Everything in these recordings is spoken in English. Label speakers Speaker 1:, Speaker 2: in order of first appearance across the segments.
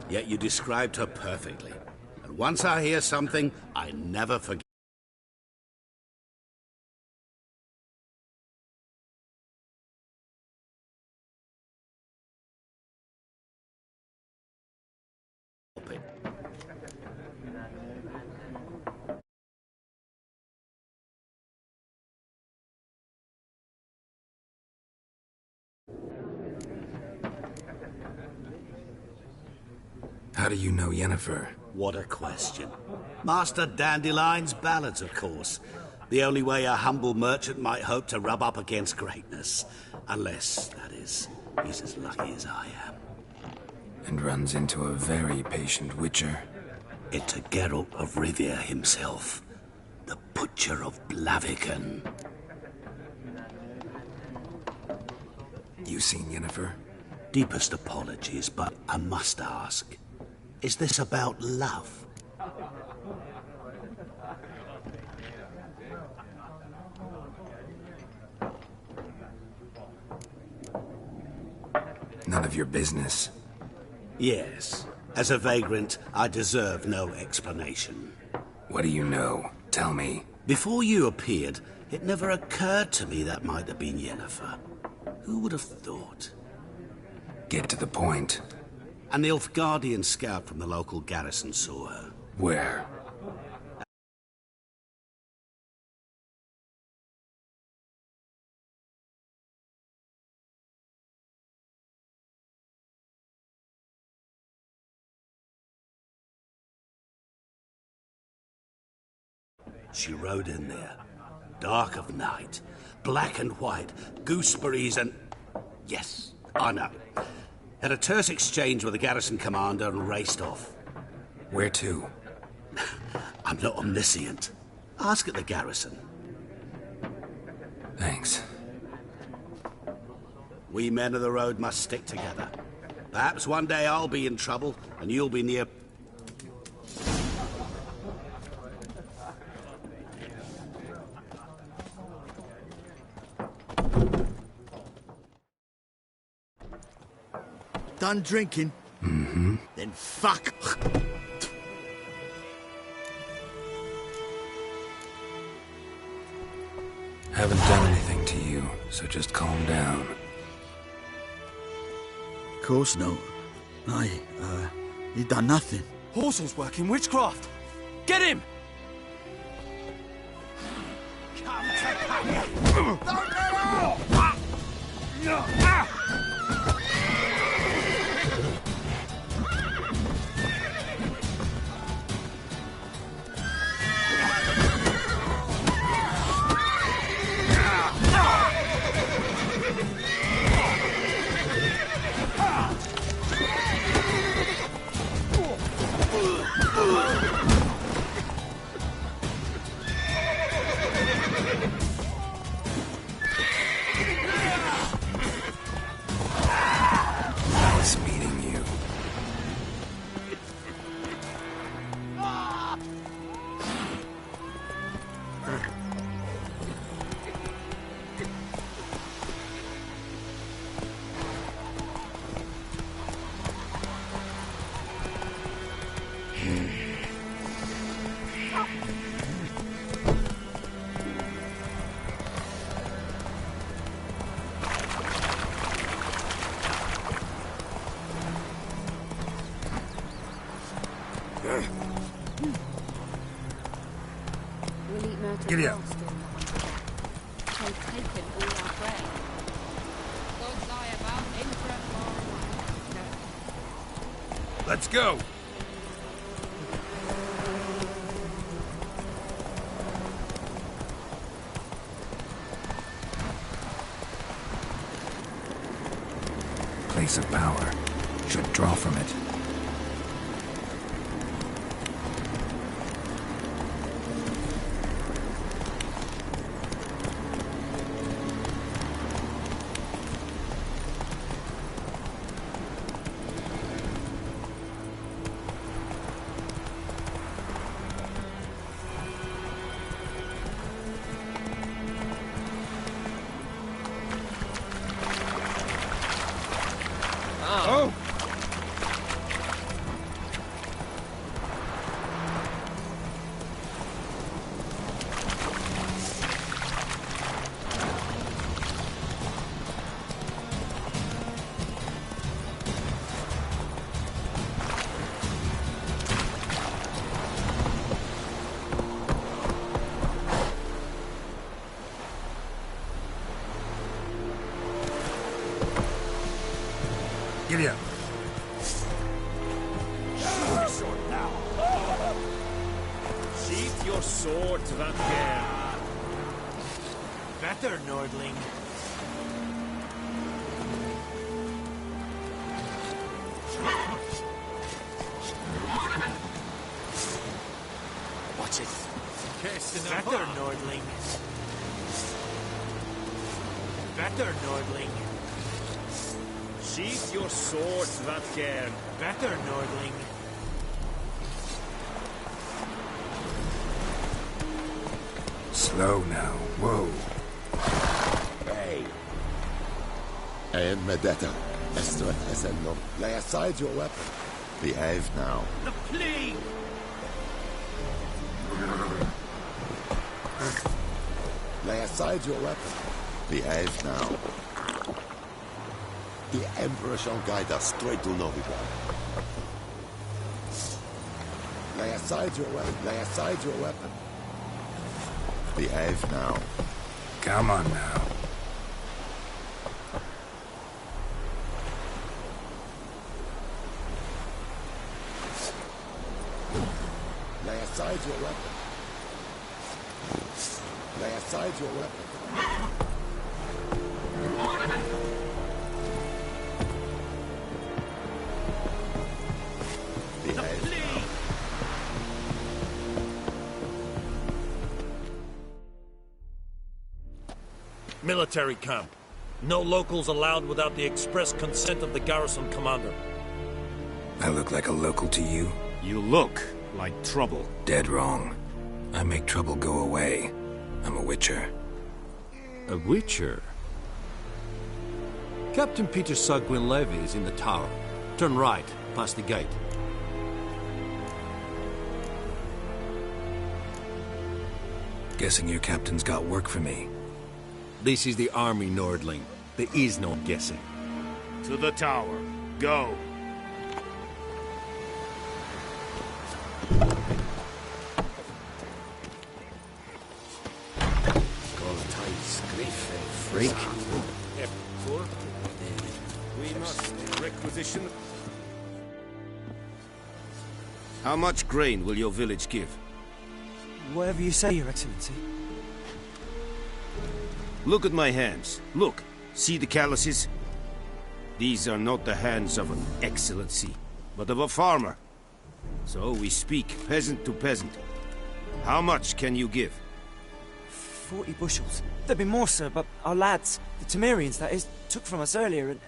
Speaker 1: Yet you described her perfectly. And once I hear something, I never forget.
Speaker 2: How do you know Yennefer?
Speaker 1: What a question. Master Dandelion's ballads, of course. The only way a humble merchant might hope to rub up against greatness. Unless, that is, he's as lucky as I am.
Speaker 2: And runs into a very patient witcher.
Speaker 1: It's Geralt of Rivia himself. The Butcher of Blaviken.
Speaker 2: You seen Yennefer?
Speaker 1: Deepest apologies, but I must ask. Is this about love?
Speaker 2: None of your business.
Speaker 1: Yes. As a vagrant, I deserve no explanation.
Speaker 2: What do you know? Tell me.
Speaker 1: Before you appeared, it never occurred to me that might have been Yennefer. Who would have thought?
Speaker 2: Get to the point.
Speaker 1: An Nilfgaardian scout from the local garrison saw her.
Speaker 2: Where?
Speaker 1: She rode in there. Dark of night. Black and white. Gooseberries and... Yes, I know. Had a terse exchange with the garrison commander and raced off.
Speaker 2: Where to?
Speaker 1: I'm not omniscient. Ask at the garrison.
Speaker 2: Thanks.
Speaker 1: We men of the road must stick together. Perhaps one day I'll be in trouble and you'll be near...
Speaker 3: Done drinking?
Speaker 2: Mm-hmm.
Speaker 3: Then fuck.
Speaker 2: Haven't done anything to you, so just calm down.
Speaker 3: Of course no. You done nothing.
Speaker 4: Horsel's working witchcraft. Get him!
Speaker 2: Nice meeting you.
Speaker 5: Giddy
Speaker 2: up.
Speaker 5: They've taken all our bread. Gods lie about in for a
Speaker 2: Let's go. Place of power. Should draw from it.
Speaker 6: your sword to that girl.
Speaker 4: Better, Nordling. Watch it. Better, Nordling. Better, Nordling.
Speaker 6: Sheath your sword to that girl.
Speaker 4: Better, Nordling.
Speaker 2: Slow now. Whoa.
Speaker 7: Hey. And Medetta, Esther Esendon, lay aside your weapon. Behave now.
Speaker 1: The plague!
Speaker 7: Lay aside your weapon. Behave now. The Emperor shall guide us straight to Novigrad. Lay aside your weapon. Lay aside your weapon. Behave now.
Speaker 2: Come on now.
Speaker 7: Lay aside your weapon. Lay aside your weapon. Behave now.
Speaker 6: Military camp. No locals allowed without the express consent of the garrison commander.
Speaker 2: I look like a local to you?
Speaker 6: You look like trouble.
Speaker 2: Dead wrong. I make trouble go away. I'm a witcher.
Speaker 8: A witcher? Captain Peter Sugwin Levy is in the tower. Turn right, past the gate.
Speaker 2: Guessing your captain's got work for me.
Speaker 8: This is the army, Nordling. There is no guessing.
Speaker 6: To the tower. Go.
Speaker 8: Freak.
Speaker 6: We must requisition.
Speaker 1: How much grain will your village give?
Speaker 4: Whatever you say, Your Excellency.
Speaker 1: Look at my hands. Look. See the calluses? These are not the hands of an excellency, but of a farmer. So we speak peasant to peasant. How much can you give?
Speaker 4: 40 bushels. There'd be more, sir, but our lads, the Temerians, that is, took from us earlier and...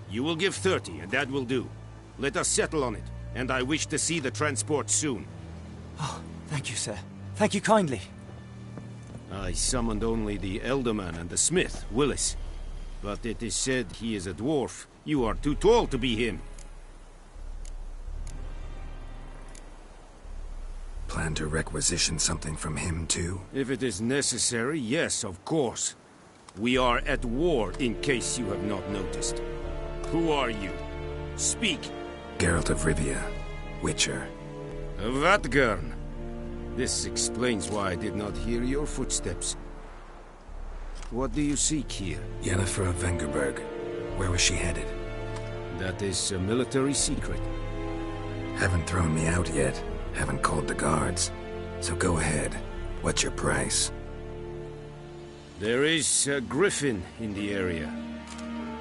Speaker 1: You will give 30, and that will do. Let us settle on it, and I wish to see the transport soon.
Speaker 4: Oh, thank you, sir. Thank you kindly.
Speaker 1: I summoned only the Elderman and the smith, Willis. But it is said he is a dwarf. You are too tall to be him.
Speaker 2: Plan to requisition something from him, too?
Speaker 1: If it is necessary, yes, of course. We are at war, in case you have not noticed. Who are you? Speak.
Speaker 2: Geralt of Rivia, Witcher.
Speaker 1: Vatgern. This explains why I did not hear your footsteps. What do you seek here?
Speaker 2: Yennefer of Vengerberg. Where was she headed?
Speaker 1: That is a military secret.
Speaker 2: Haven't thrown me out yet. Haven't called the guards. So go ahead. What's your price?
Speaker 1: There is a griffin in the area.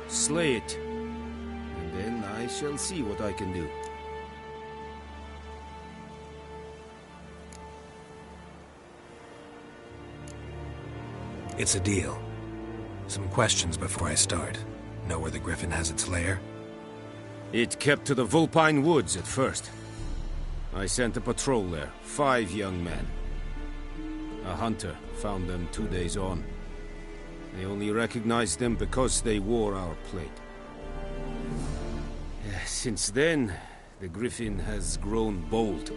Speaker 1: Slay it. And then I shall see what I can do.
Speaker 2: It's a deal. Some questions before I start. Know where the griffin has its lair?
Speaker 1: It kept to the Vulpine Woods at first. I sent a patrol there, 5 young men. A hunter found them 2 days on. They only recognized them because they wore our plate. Since then, the griffin has grown bold.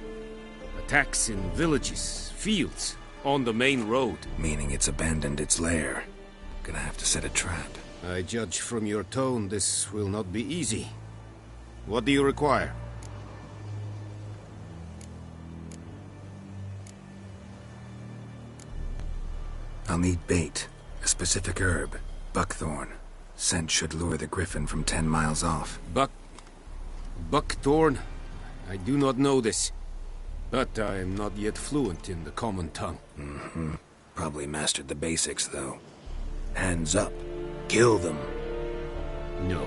Speaker 1: Attacks in villages, fields, on the main road.
Speaker 2: Meaning it's abandoned its lair. Gonna have to set a trap.
Speaker 1: I judge from your tone this will not be easy. What do you require?
Speaker 2: I'll need bait. A specific herb. Buckthorn. Scent should lure the griffin from 10 miles off.
Speaker 1: Buckthorn? I do not know this.
Speaker 9: But I am not yet fluent in the common tongue.
Speaker 2: Probably mastered the basics, though. Hands up. Kill them.
Speaker 9: No.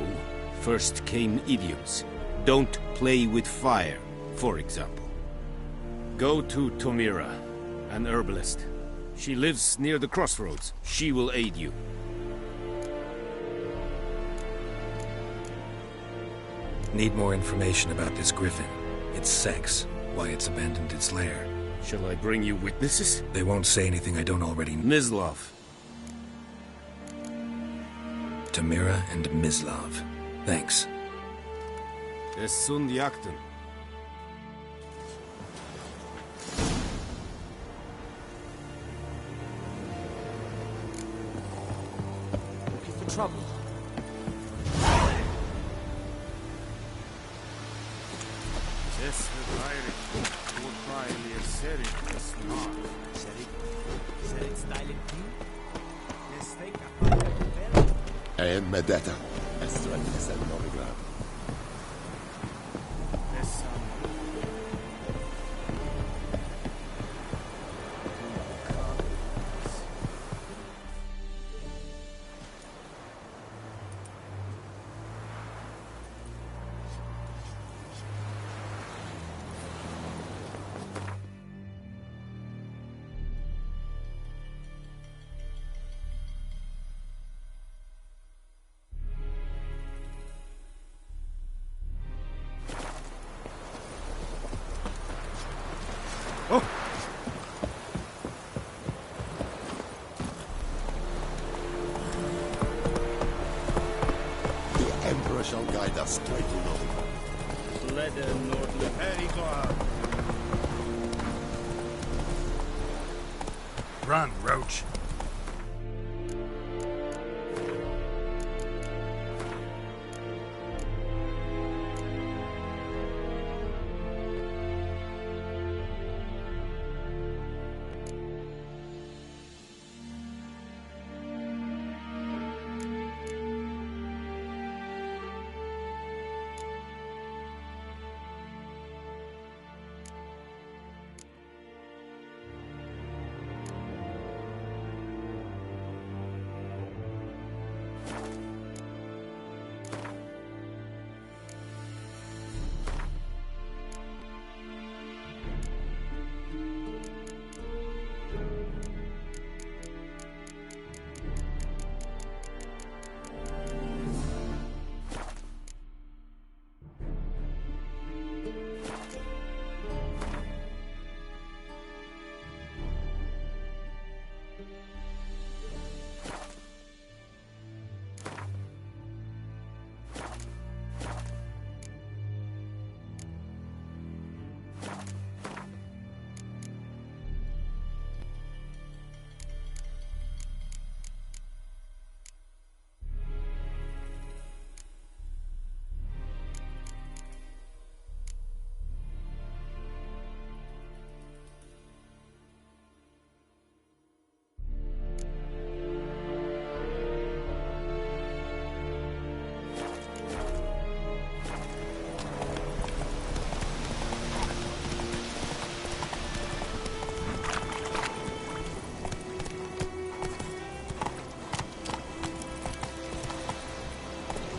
Speaker 9: First came idioms. Don't play with fire, for example. Go to Tomira, an herbalist. She lives near the crossroads. She will aid you.
Speaker 2: Need more information about this griffin. Its sex, why it's abandoned its lair.
Speaker 9: Shall I bring you witnesses?
Speaker 2: They won't say anything I don't already know.
Speaker 9: Mislav.
Speaker 2: Tamira and Mislav. Thanks.
Speaker 9: Es sunt jakten.
Speaker 4: Looking for trouble.
Speaker 7: And Medetta. Es el Novigrad. The Emperor shall guide us straight to Novigrad.
Speaker 10: Run, Roach.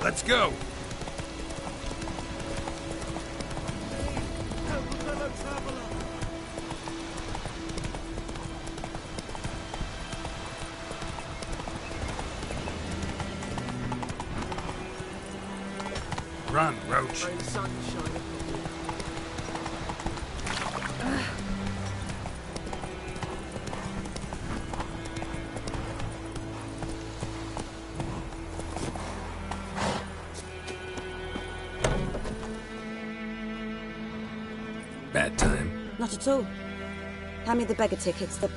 Speaker 10: Let's go! Run, Roach.
Speaker 2: Bad time.
Speaker 11: Not at all. Hand me the beggar tickets. The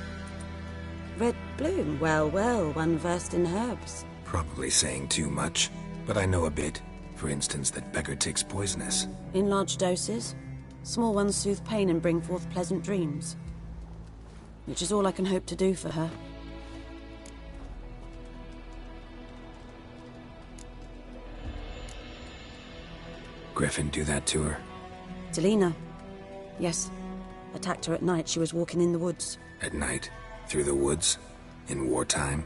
Speaker 11: red bloom. Well, well, one versed in herbs.
Speaker 2: Probably saying too much, but I know a bit. For instance, that beggar tick's poisonous.
Speaker 11: In large doses. Small ones soothe pain and bring forth pleasant dreams. Which is all I can hope to do for her.
Speaker 2: Griffin do that to her?
Speaker 11: Delina. Yes. Attacked her at night. She was walking in the woods.
Speaker 2: At night? Through the woods? In wartime?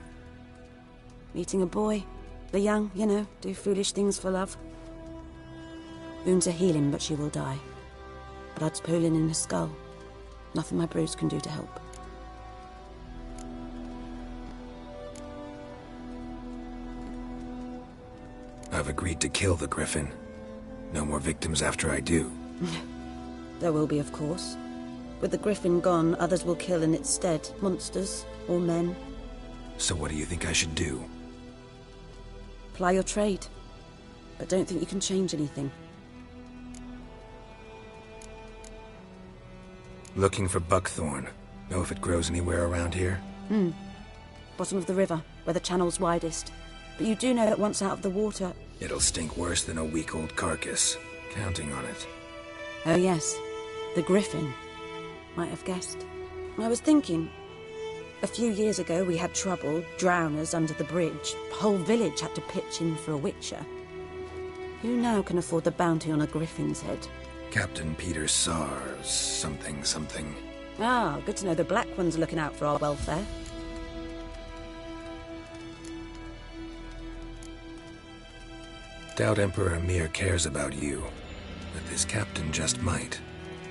Speaker 11: Meeting a boy. The young, you know, do foolish things for love. Wounds are healing, but she will die. Blood's pooling in her skull. Nothing my bruise can do to help.
Speaker 2: I've agreed to kill the Griffin. No more victims after I do.
Speaker 11: There will be, of course. With the Griffin gone, others will kill in its stead. Monsters, or men.
Speaker 2: So what do you think I should do?
Speaker 11: Ply your trade. But don't think you can change anything.
Speaker 2: Looking for buckthorn. Know if it grows anywhere around here?
Speaker 11: Bottom of the river, where the channel's widest. But you do know that once out of the water...
Speaker 2: It'll stink worse than a week-old carcass. Counting on it.
Speaker 11: Oh yes, the Griffin. Might have guessed. I was thinking... A few years ago we had trouble, drowners under the bridge. The whole village had to pitch in for a witcher. Who now can afford the bounty on a Griffin's head?
Speaker 2: Captain Peter Sars, something.
Speaker 11: Ah, good to know the Black Ones are looking out for our welfare.
Speaker 2: Doubt Emperor Emir cares about you, but this captain just might.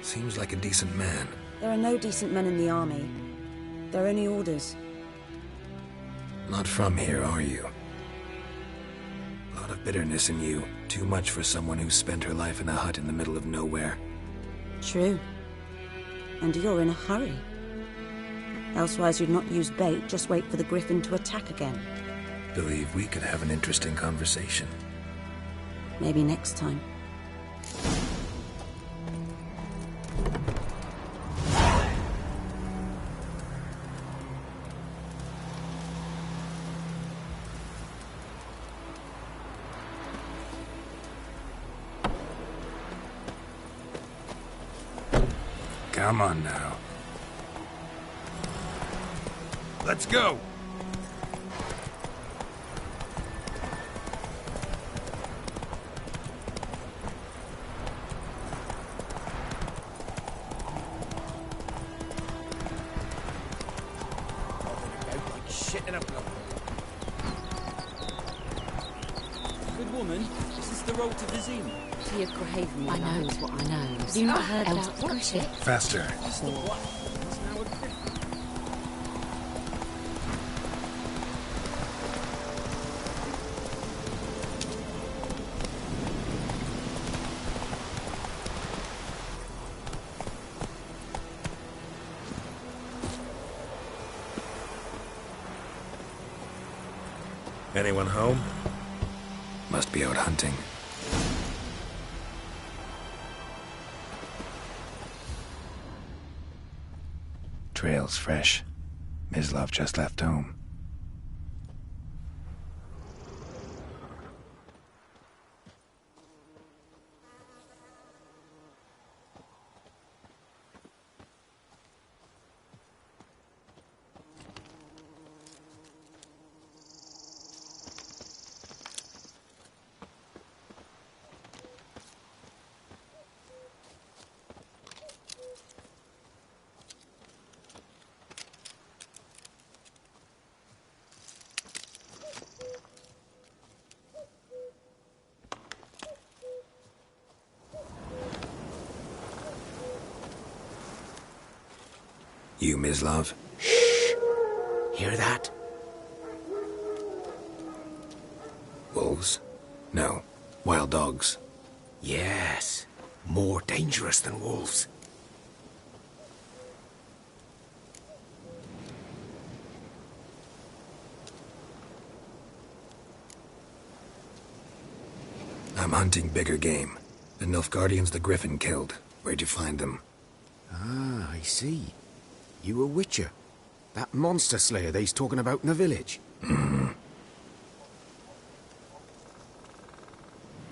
Speaker 2: Seems like a decent man.
Speaker 11: There are no decent men in the army. They're only orders.
Speaker 2: Not from here, are you? A lot of bitterness in you. Too much for someone who spent her life in a hut in the middle of nowhere.
Speaker 11: True. And you're in a hurry. Elsewise you'd not use bait, just wait for the Griffin to attack again.
Speaker 2: Believe we could have an interesting conversation.
Speaker 11: Maybe next time.
Speaker 2: Come on now.
Speaker 10: Let's go!
Speaker 3: Good woman, is this the road to Vizima?
Speaker 5: I knows what I knows. Have you not heard about the Griffin?
Speaker 2: Faster.
Speaker 10: Anyone home?
Speaker 2: Must be out hunting. Trail's fresh. Mislav just left home. You, Mislav?
Speaker 12: Shh! Hear that?
Speaker 2: Wolves? No. Wild dogs.
Speaker 12: Yes. More dangerous than wolves.
Speaker 2: I'm hunting bigger game. The Nilfgaardians the Griffin killed. Where'd you find them?
Speaker 12: Ah, I see. You a witcher. That monster slayer they's talking about in the village.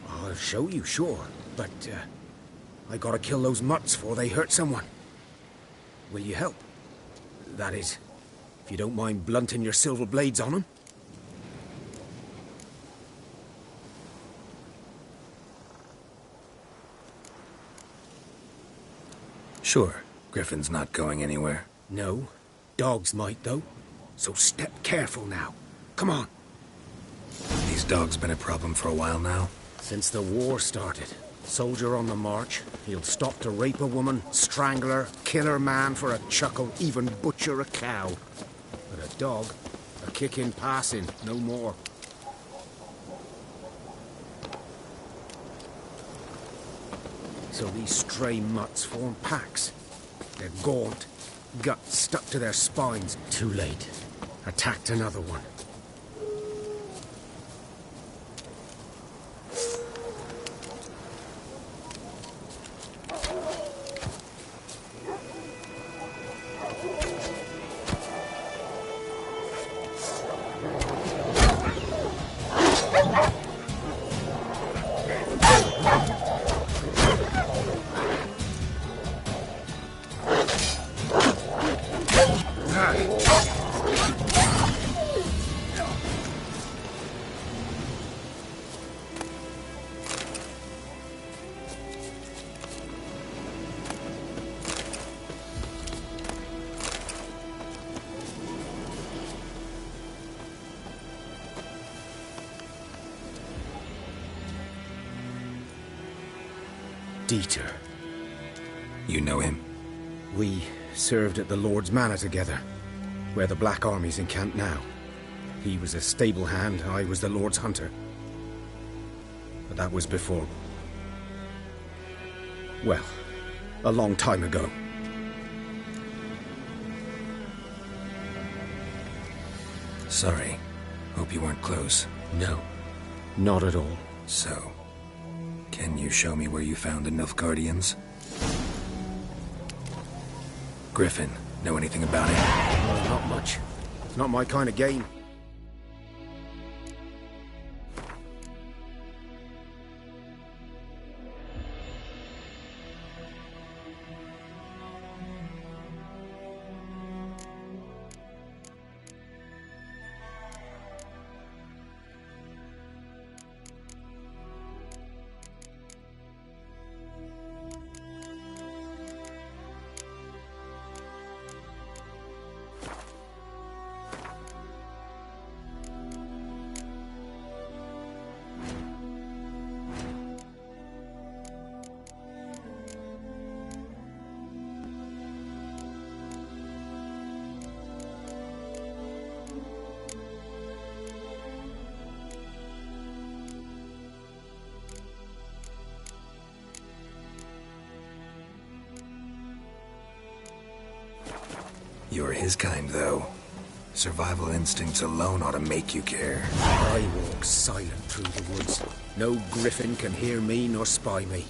Speaker 12: I'll show you, sure. But, I gotta kill those mutts before they hurt someone. Will you help? That is, if you don't mind blunting your silver blades on them.
Speaker 2: Sure. Griffin's not going anywhere.
Speaker 12: No. Dogs might, though. So step careful now. Come on.
Speaker 2: These dogs been a problem for a while now?
Speaker 12: Since the war started. Soldier on the march. He'll stop to rape a woman, strangle her, kill her man for a chuckle, even butcher a cow. But a dog, a kick in passing, no more. So these stray mutts form packs. They're gaunt, guts stuck to their spines. Too late. Attacked another one. Dieter.
Speaker 2: You know him?
Speaker 12: We served at the Lord's Manor together, where the Black Army's encamped now. He was a stable hand, I was the Lord's hunter. But that was before... well, a long time ago.
Speaker 2: Sorry. Hope you weren't close.
Speaker 12: No, not at all.
Speaker 2: So, can you show me where you found the Nilfgaardians? Griffin, know anything about it?
Speaker 12: Well, not much. It's not my kind of game.
Speaker 2: You're his kind, though. Survival instincts alone ought to make you care.
Speaker 12: I walk silent through the woods. No griffin can hear me nor spy me.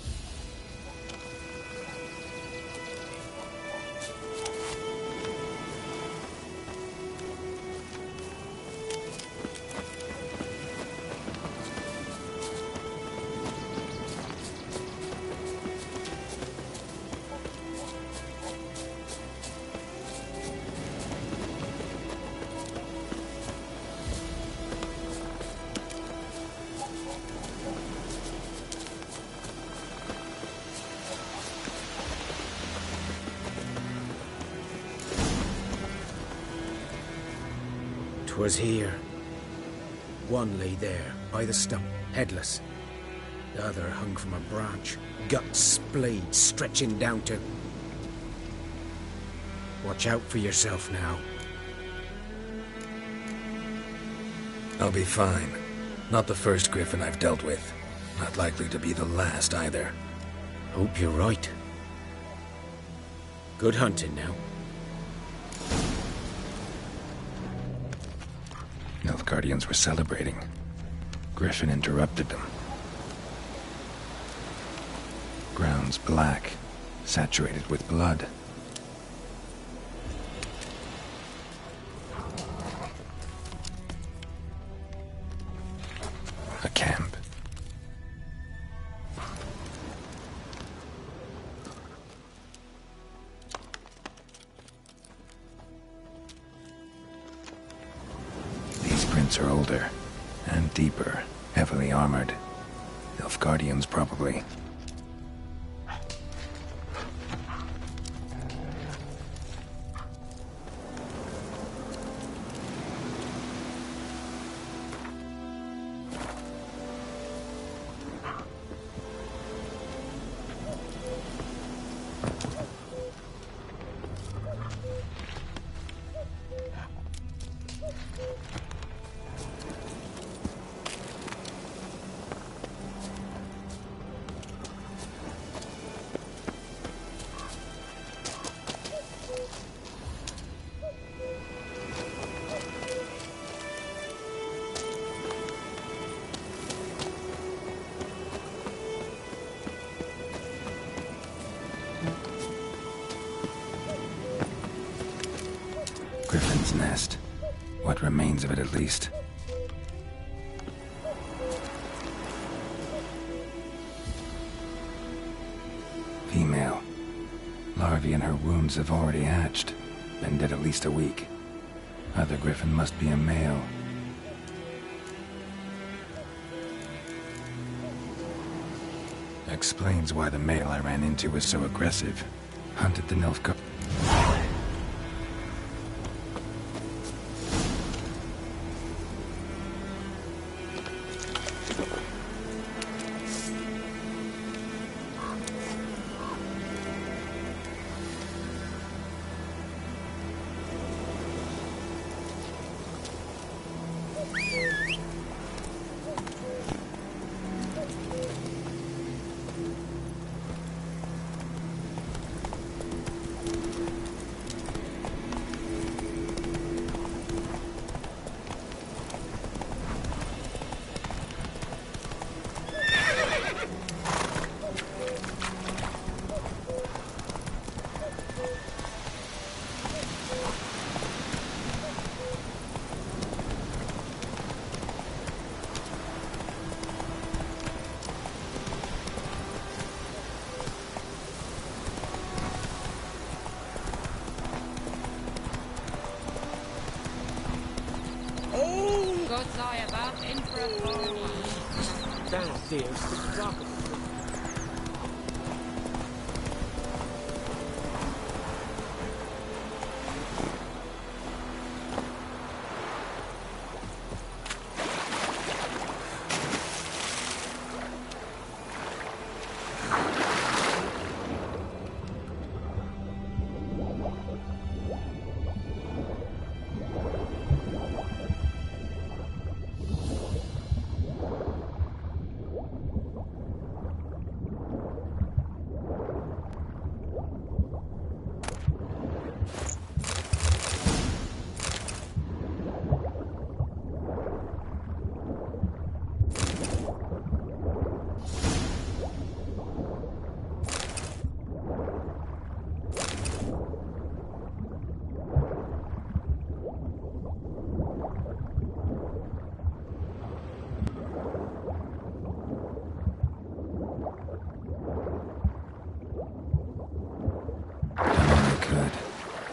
Speaker 12: Was here. One lay there, by the stump, headless. The other hung from a branch, guts splayed, stretching down to... Watch out for yourself now.
Speaker 2: I'll be fine. Not the first griffin I've dealt with. Not likely to be the last, either.
Speaker 12: Hope you're right. Good hunting now.
Speaker 2: Nilfgaardians were celebrating. Griffin interrupted them. Ground's black, saturated with blood. A camp. Are older and deeper, heavily armored. Nilfgaardians, probably. Griffin's nest. What remains of it, at least. Female. Larvae in her wounds have already hatched. Been dead at least a week. Other griffin must be a male. Explains why the male I ran into was so aggressive. Hunted the Nilfgaard.
Speaker 5: God's eye about Emperor Barney.
Speaker 12: That dear, dark.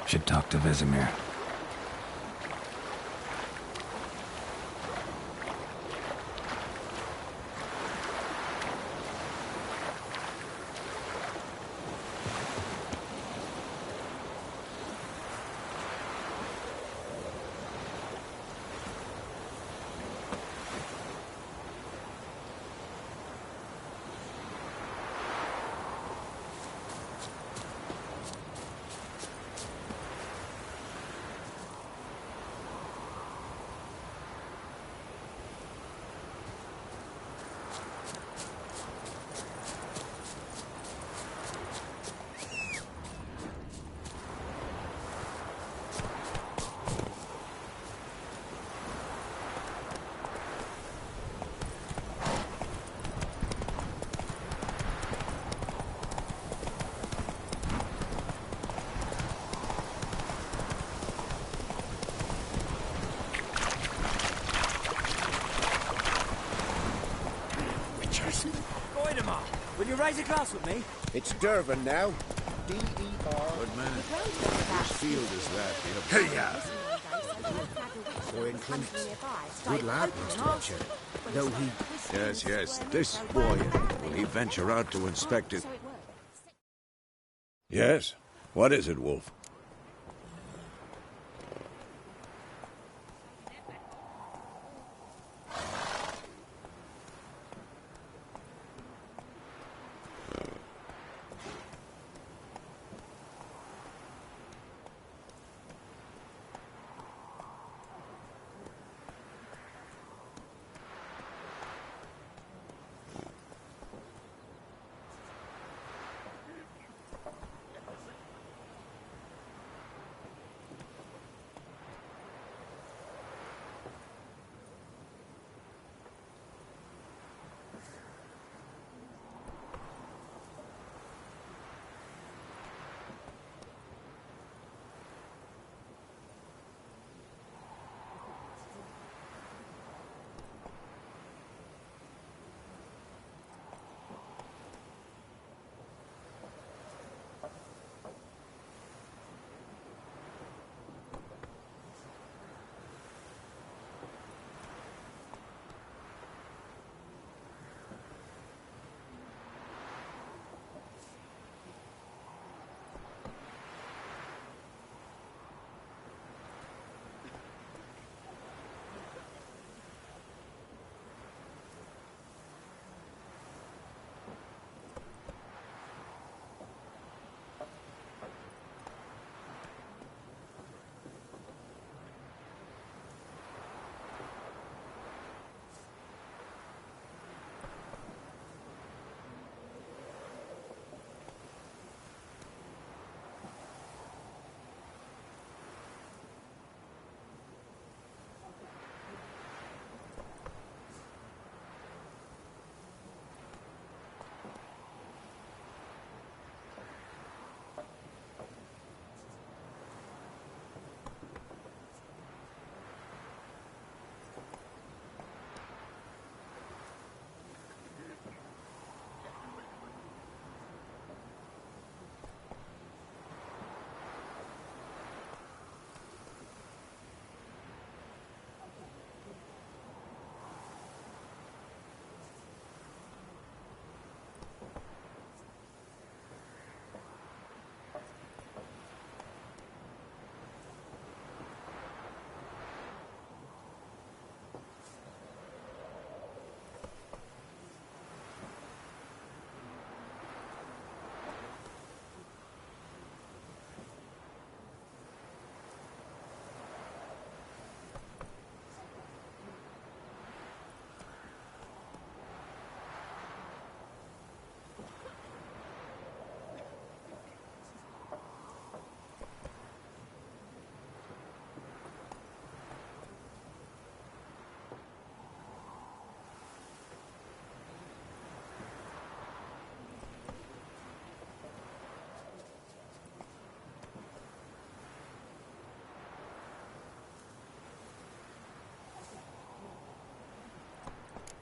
Speaker 2: Should talk to Vesemir.
Speaker 4: Will you raise a glass with me?
Speaker 7: It's Durban now. D-E-R.
Speaker 10: Good man. Which field is that? Hey,
Speaker 12: Boy in clinics. Good lad, Master Richard. Though he...
Speaker 10: Yes. This boy, will he venture out to inspect it? Yes. What is it, Wolf?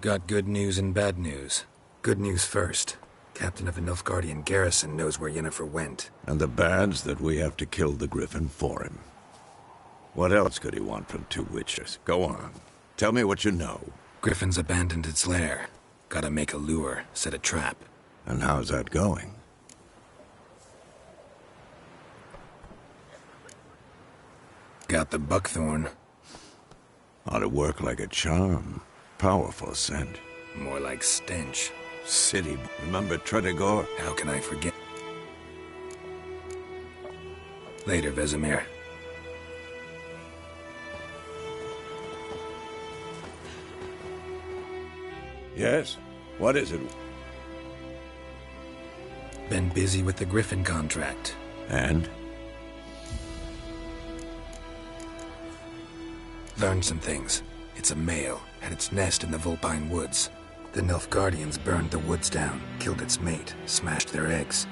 Speaker 2: Got good news and bad news. Good news first. Captain of the Nilfgaardian garrison knows where Yennefer went.
Speaker 10: And the bad's that we have to kill the Griffin for him. What else could he want from two witches? Go on. Tell me what you know.
Speaker 2: Griffin's abandoned its lair. Gotta make a lure, set a trap.
Speaker 10: And how's that going?
Speaker 2: Got the buckthorn.
Speaker 10: Ought to work like a charm. Powerful scent.
Speaker 2: More like stench.
Speaker 10: City. Remember Tredegor?
Speaker 2: How can I forget? Later, Vesemir.
Speaker 10: Yes? What is it?
Speaker 2: Been busy with the Griffin contract.
Speaker 10: And?
Speaker 2: Learned some things. It's a male, had its nest in the Vulpine Woods. The Nilfgaardians burned the woods down, killed its mate, smashed their eggs.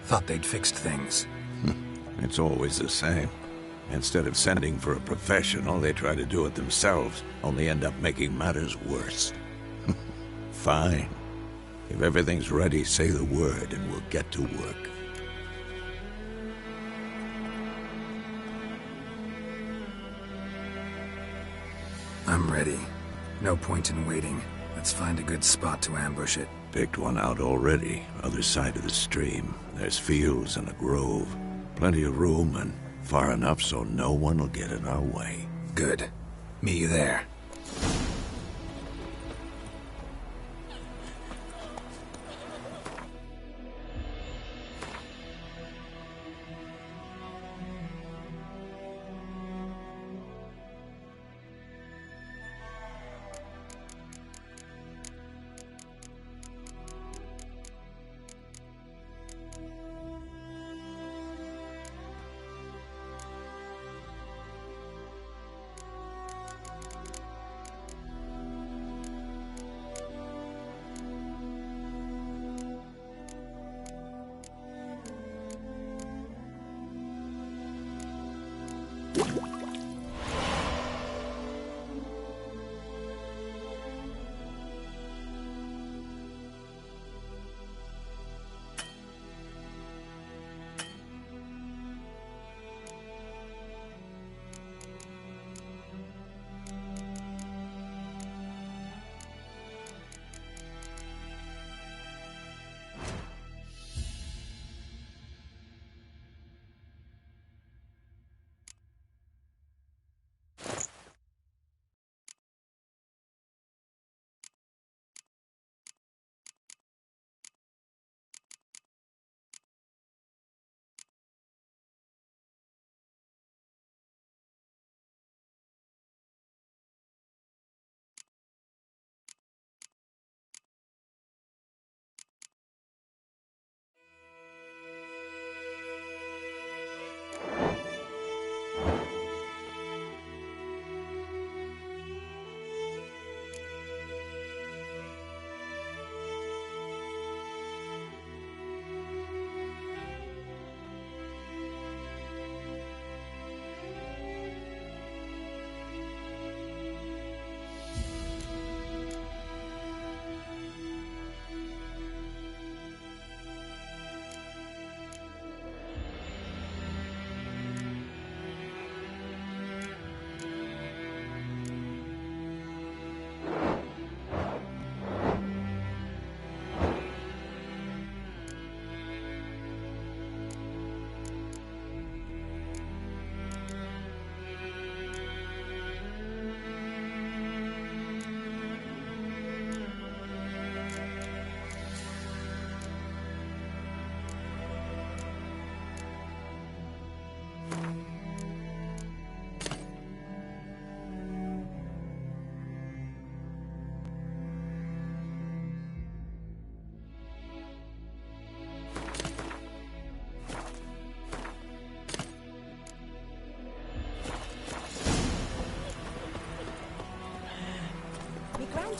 Speaker 2: Thought they'd fixed things.
Speaker 10: It's always the same. Instead of sending for a professional, they try to do it themselves, only end up making matters worse. Fine. If everything's ready, say the word and we'll get to work.
Speaker 2: I'm ready. No point in waiting. Let's find a good spot to ambush it.
Speaker 10: Picked one out already, other side of the stream. There's fields and a grove. Plenty of room and far enough so no one will get in our way.
Speaker 2: Good. Meet you there.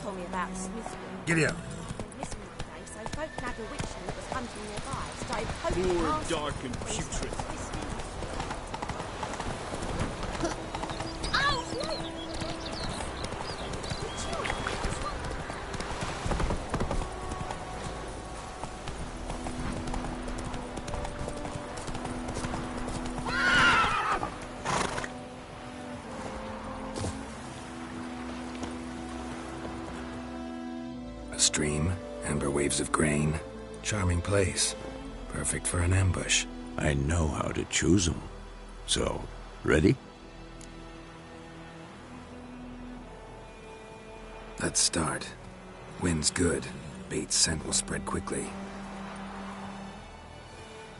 Speaker 13: Told me about Smith.
Speaker 2: Giddy up.
Speaker 13: So folk nabbed a witch that was hunting nearby. Started poking past
Speaker 9: dark and putrid.
Speaker 2: Amber waves of grain. Charming place. Perfect for an ambush.
Speaker 10: I know how to choose them. So, ready?
Speaker 2: Let's start. Wind's good. Bait's scent will spread quickly.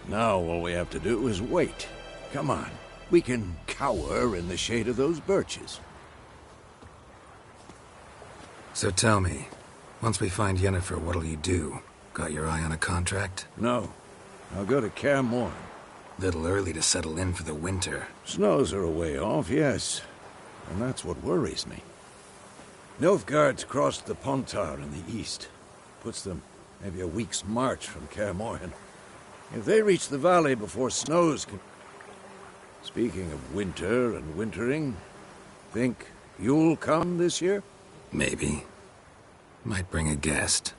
Speaker 10: Now all we have to do is wait. Come on. We can cower in the shade of those birches.
Speaker 2: So tell me, once we find Yennefer, what'll you do? Got your eye on a contract?
Speaker 10: No. I'll go to Kaer Morhen.
Speaker 2: Little early to settle in for the winter.
Speaker 10: Snows are a way off, yes. And that's what worries me. Nilfgaard's crossed the Pontar in the east. Puts them maybe a week's march from Kaer Morhen. If they reach the valley before snows can... Speaking of winter and wintering, think you'll come this year?
Speaker 2: Maybe. Might bring a guest.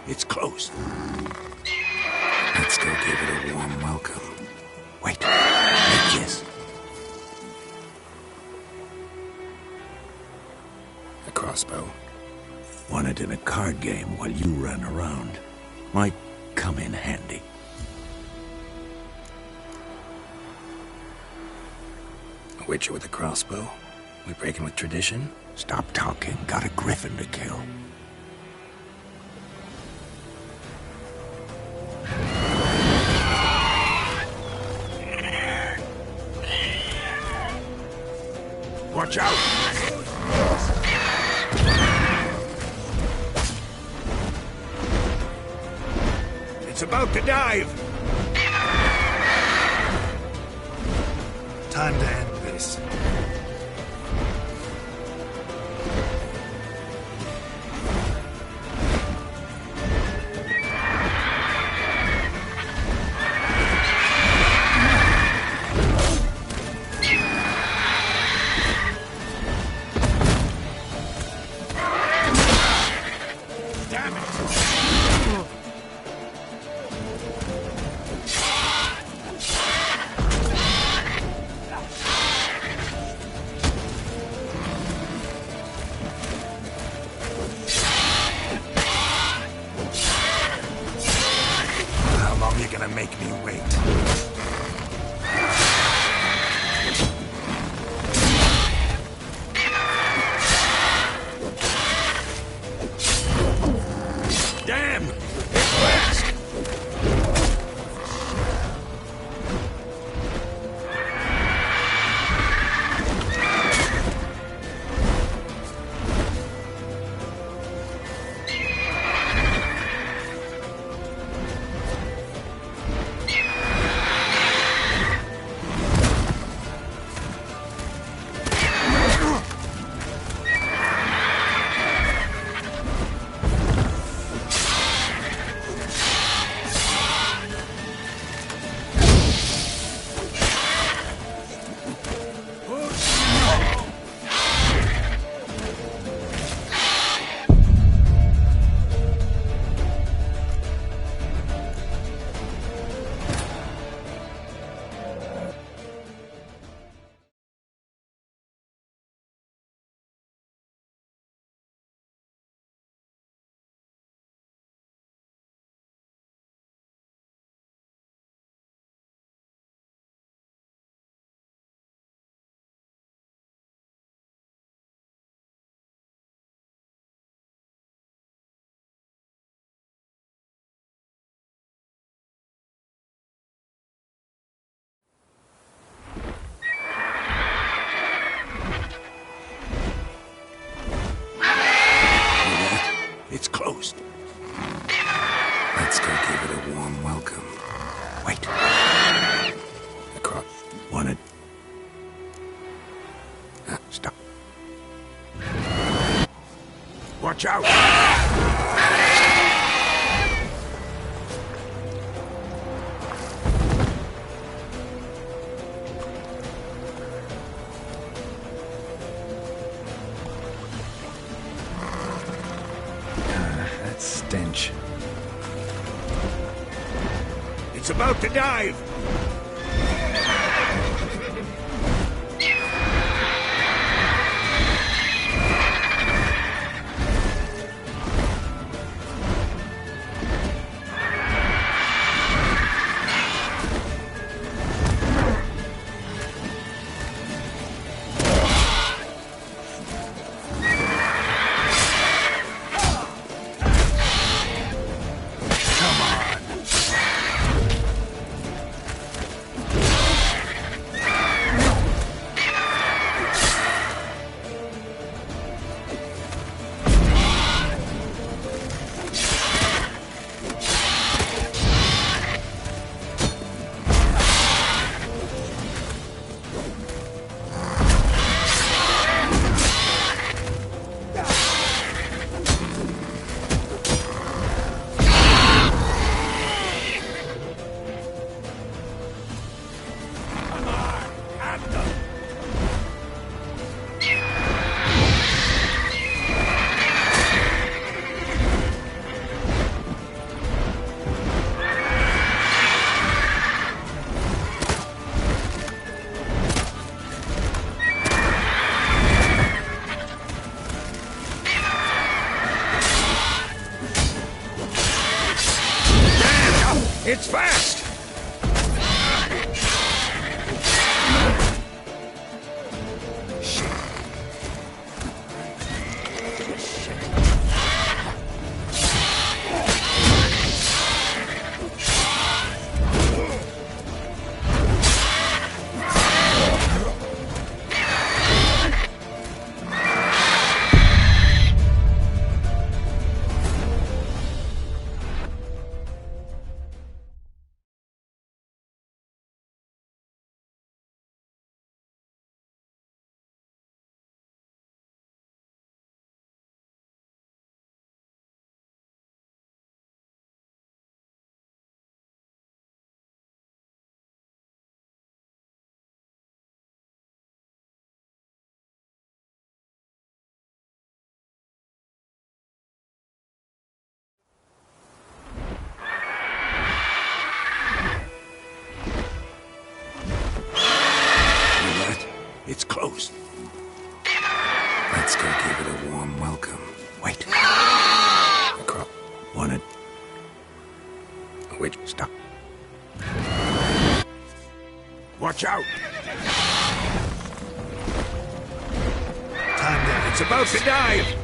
Speaker 10: It's close.
Speaker 2: Let's go give it a warm welcome.
Speaker 10: Wait. Make this.
Speaker 2: A crossbow.
Speaker 10: Won it in a card game while you ran around. Might come in handy.
Speaker 2: A witcher with a crossbow? We breaking with tradition?
Speaker 10: Stop talking. Got a griffin to kill. Watch out! It's about to dive!
Speaker 2: Time to end this.
Speaker 10: Make me wait. Damn! It's fast! It's closed.
Speaker 2: Let's go give it a warm welcome.
Speaker 10: Wait.
Speaker 2: Across.
Speaker 10: Wanted. Stop. Watch out!
Speaker 2: That stench.
Speaker 10: It's about to dive! It's fast! It's closed.
Speaker 2: Let's go give it a warm welcome.
Speaker 10: Wait. Wanted.
Speaker 2: Wait, stop.
Speaker 10: Watch out! Time down. It's about to dive!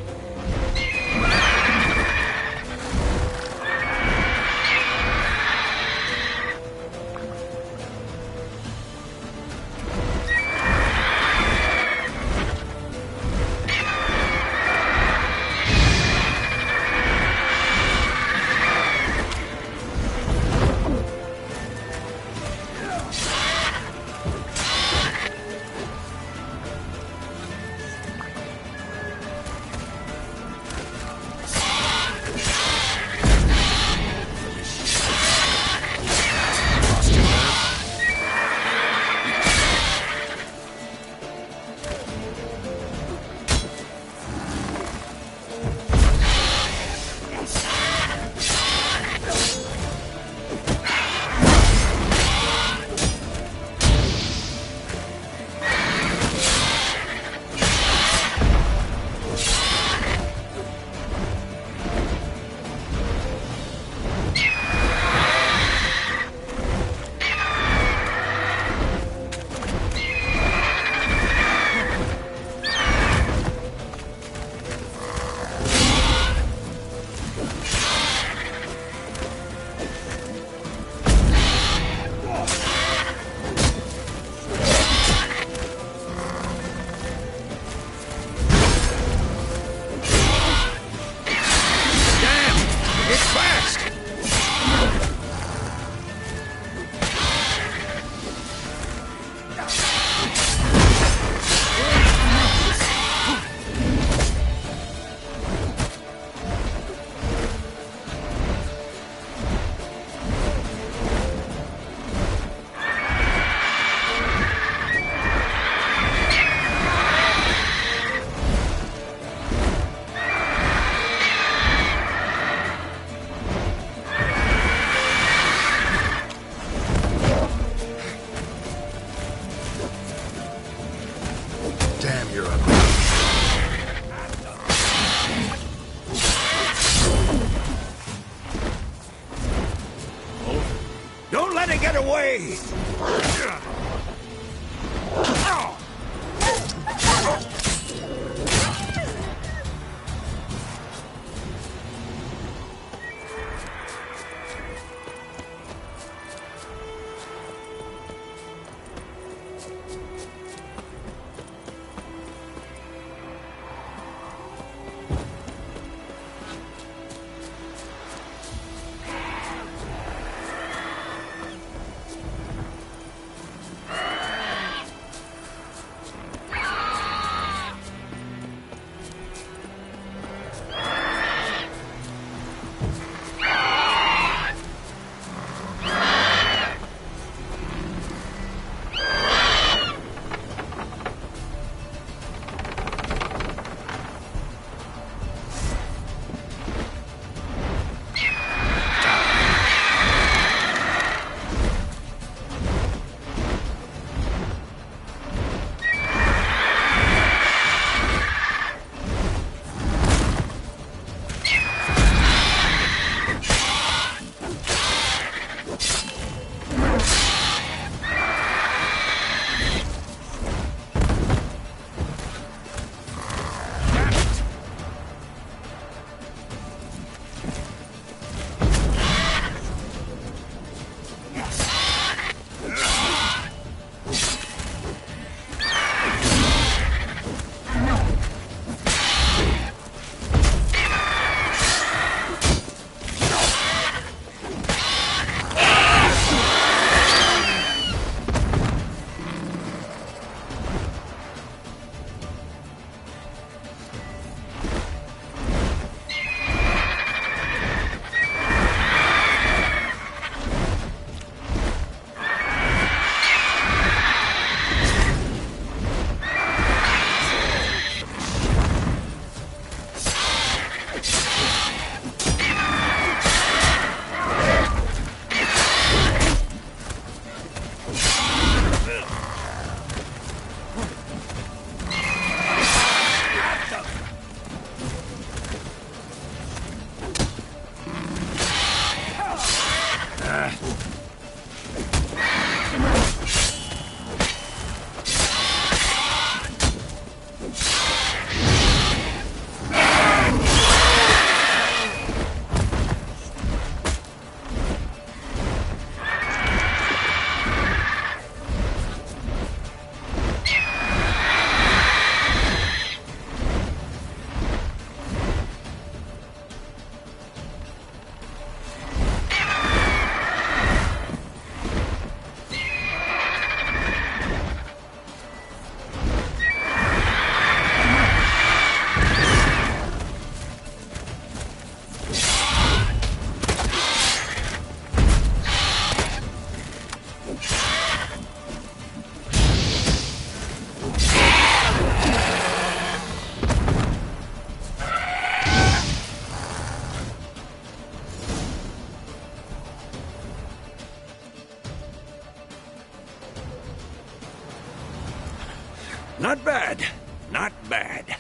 Speaker 10: Not bad. Not bad.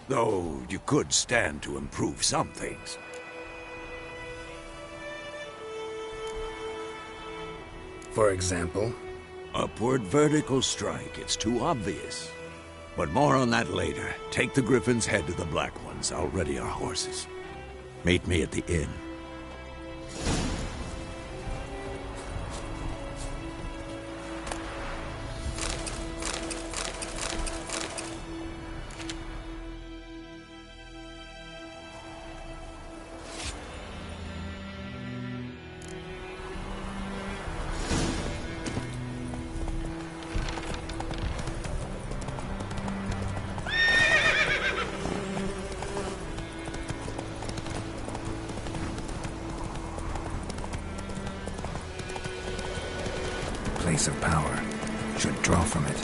Speaker 10: Though you could stand to improve some things.
Speaker 2: For example?
Speaker 10: Upward vertical strike. It's too obvious. But more on that later. Take the Griffin's head to the Black Ones. I'll ready our horses. Meet me at the inn.
Speaker 2: Place of power. Should draw from it.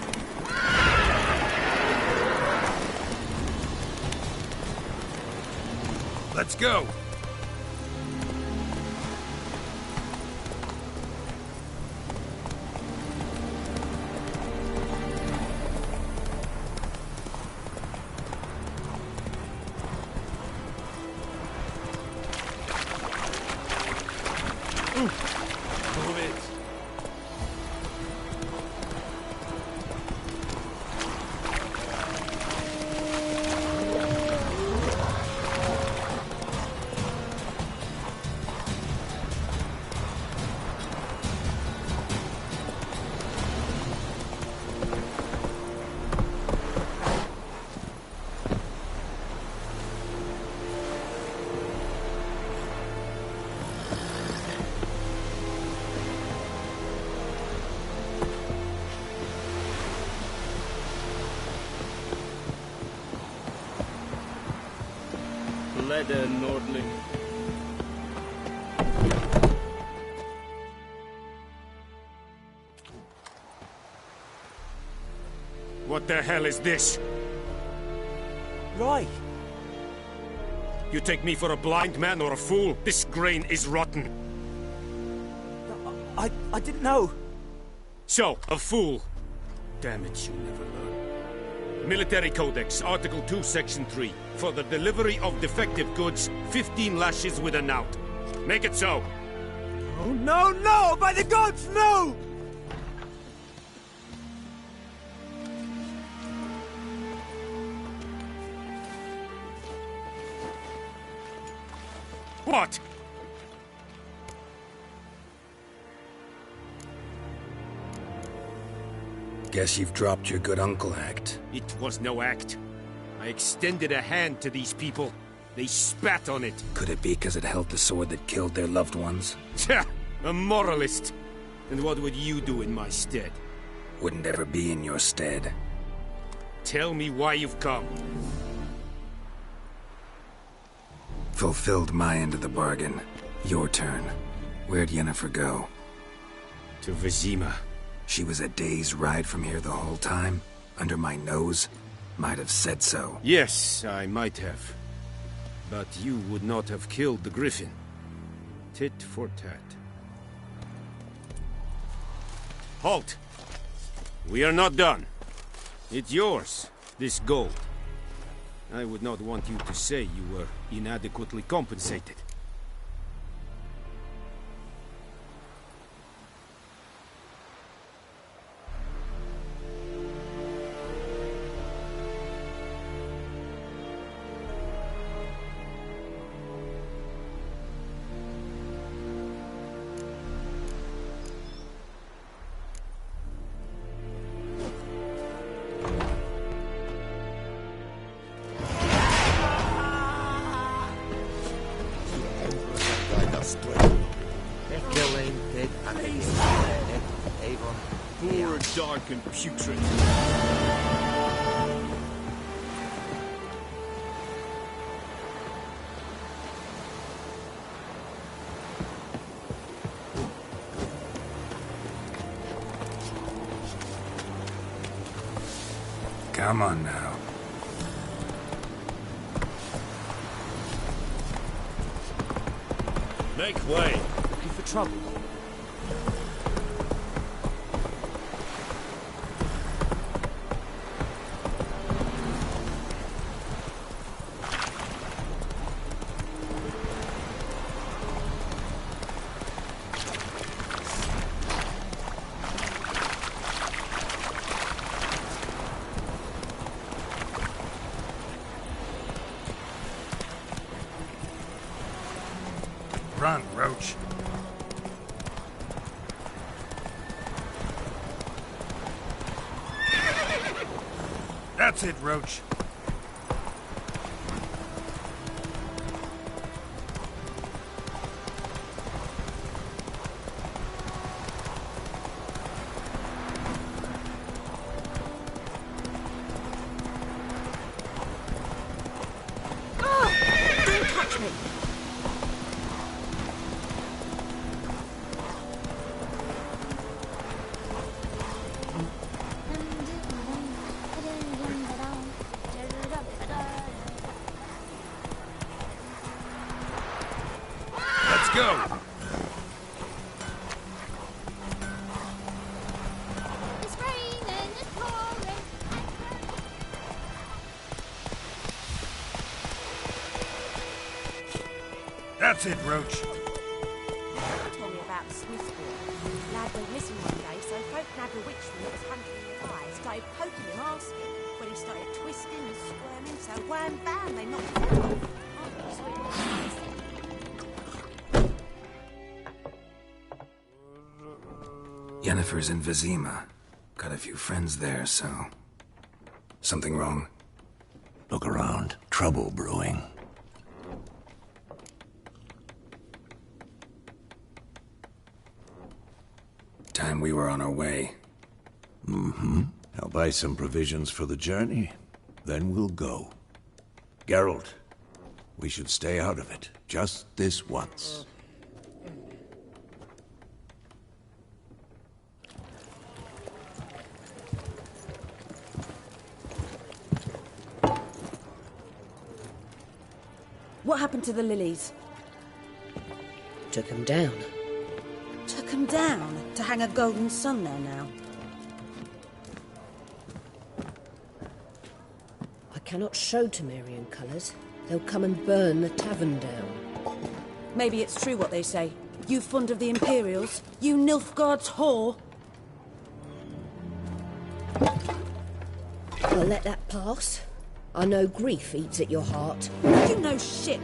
Speaker 9: Let's go! Move it. Leather Nordling. What the hell is this?
Speaker 4: Right.
Speaker 9: You take me for a blind man or a fool? This grain is rotten.
Speaker 4: I didn't know.
Speaker 9: So, a fool. Damn it, you never learn. Military Codex, Article 2, Section 3. For the delivery of defective goods, 15 lashes with a knout. Make it so.
Speaker 4: Oh, no, no! By the gods, no!
Speaker 9: What?
Speaker 2: Guess you've dropped your good uncle act.
Speaker 9: It was no act. I extended a hand to these people. They spat on it.
Speaker 2: Could it be because it held the sword that killed their loved ones?
Speaker 9: Tja, a moralist. And what would you do in my stead?
Speaker 2: Wouldn't ever be in your stead.
Speaker 9: Tell me why you've come.
Speaker 2: Fulfilled my end of the bargain. Your turn. Where'd Yennefer go?
Speaker 9: To Vizima.
Speaker 2: She was a day's ride from here the whole time? Under my nose? Might have said so.
Speaker 9: Yes, I might have. But you would not have killed the Griffin. Tit for tat. Halt! We are not done. It's yours, this gold. I would not want you to say you were inadequately compensated. Poor, dark, and putrid.
Speaker 2: Come on now.
Speaker 6: Make way.
Speaker 4: Looking for trouble?
Speaker 14: front, Roach. That's it, Roach.
Speaker 11: Don't touch me!
Speaker 14: Let's go!
Speaker 5: It's raining, it's pouring.
Speaker 14: That's it, Roach.
Speaker 13: Told me about the Smith boy. Lad went missing one day, so folk nabbed a witchman that was hunting nearby. Started poking him, asking. When he started twisting and squirming, so wham bam, they knocked his head off. Oh, sweet.
Speaker 2: Yennefer's in Vizima. Got a few friends there, so... Something wrong?
Speaker 10: Look around. Trouble brewing.
Speaker 2: Time we were on our way.
Speaker 10: Mm-hmm. I'll buy some provisions for the journey. Then we'll go. Geralt, we should stay out of it. Just this once.
Speaker 11: What happened to the lilies?
Speaker 15: Took him down.
Speaker 11: Took them down to hang a golden sun there now.
Speaker 15: I cannot show Temerian colours. They'll come and burn the tavern down.
Speaker 11: Maybe it's true what they say. You fond of the Imperials? You Nilfgaard's whore?
Speaker 15: I'll let that pass. I know grief eats at your heart.
Speaker 11: You know shit.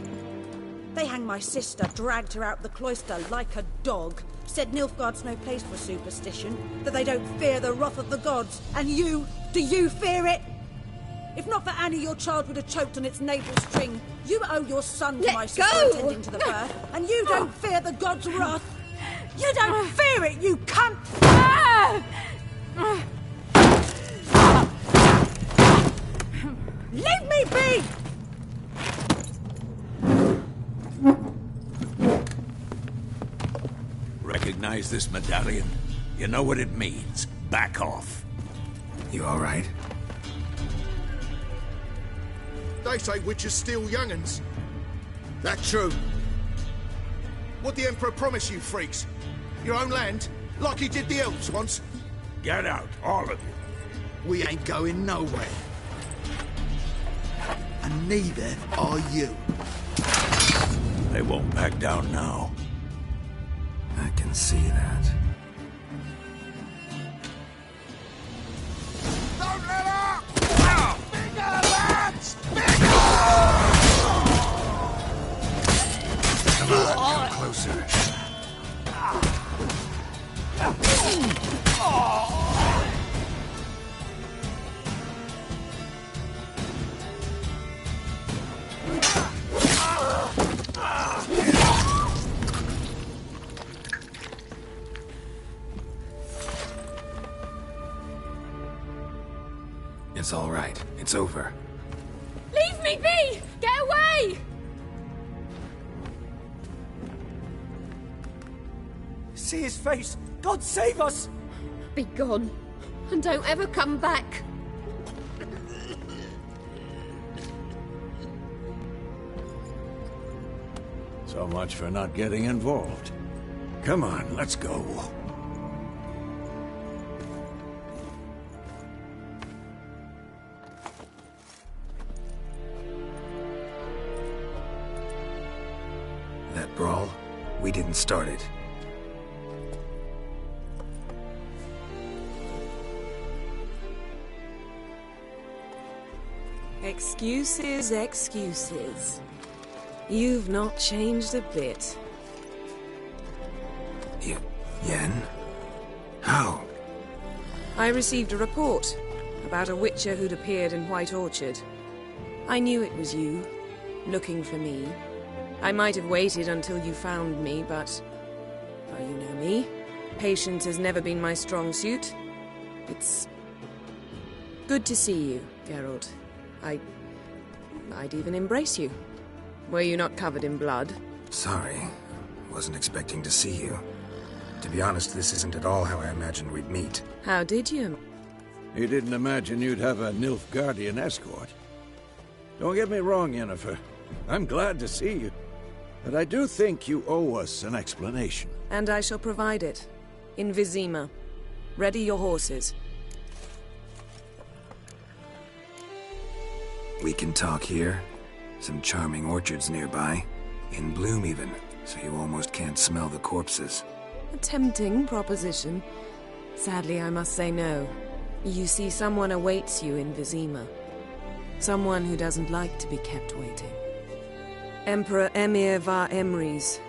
Speaker 11: They hanged my sister, dragged her out the cloister like a dog. Said Nilfgaard's no place for superstition, that they don't fear the wrath of the gods. And you, do you fear it? If not for Annie, your child would have choked on its navel string. You owe your son to my sister attending to the birth, and you don't fear the gods' wrath. You don't fear it, you cunt! Leave me be!
Speaker 10: Recognize this medallion? You know what it means. Back off.
Speaker 2: You all right?
Speaker 16: They say witches steal young'uns. That true? What the Emperor promise you, freaks? Your own land? Like he did the elves once?
Speaker 10: Get out, all of you.
Speaker 16: We ain't going nowhere. And neither are you.
Speaker 10: They won't back down now.
Speaker 2: I can see that.
Speaker 16: Don't let up! Bigger, lads! Bigger!
Speaker 2: Come on, come closer. It's all right. It's over.
Speaker 5: Leave me be! Get away!
Speaker 4: See his face! God save us!
Speaker 5: Be gone, and don't ever come back.
Speaker 10: So much for not getting involved. Come on, let's go.
Speaker 2: That brawl, we didn't start it.
Speaker 17: Excuses, excuses. You've not changed a bit.
Speaker 2: Yen? How?
Speaker 17: I received a report about a witcher who'd appeared in White Orchard. I knew it was you, looking for me. I might have waited until you found me, but... well, you know me. Patience has never been my strong suit. It's... good to see you, Geralt. I'd even embrace you. Were you not covered in blood?
Speaker 2: Sorry. Wasn't expecting to see you. To be honest, this isn't at all how I imagined we'd meet.
Speaker 17: How did you?
Speaker 10: You didn't imagine you'd have a Nilfgaardian escort. Don't get me wrong, Yennefer. I'm glad to see you. But I do think you owe us an explanation.
Speaker 17: And I shall provide it. In Vizima. Ready your horses.
Speaker 2: We can talk here. Some charming orchards nearby. In bloom even, so you almost can't smell the corpses.
Speaker 17: A tempting proposition. Sadly, I must say no. You see, someone awaits you in Vizima. Someone who doesn't like to be kept waiting. Emperor Emir var Emrys.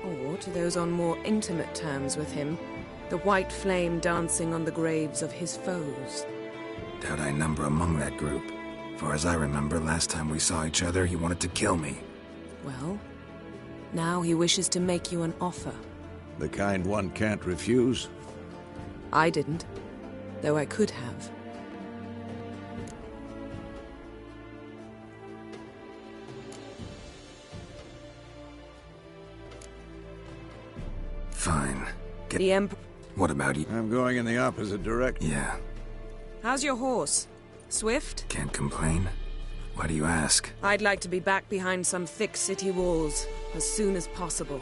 Speaker 17: Or, to those on more intimate terms with him, the white flame dancing on the graves of his foes.
Speaker 2: Doubt I number among that group. For as I remember, last time we saw each other, he wanted to kill me.
Speaker 17: Well, now he wishes to make you an offer.
Speaker 10: The kind one can't refuse?
Speaker 17: I didn't, though I could have.
Speaker 2: Fine.
Speaker 17: The Emperor...
Speaker 2: What about you?
Speaker 10: I'm going in the opposite direction.
Speaker 2: Yeah.
Speaker 17: How's your horse? Swift?
Speaker 2: Can't complain. Why do you ask?
Speaker 17: I'd like to be back behind some thick city walls as soon as possible.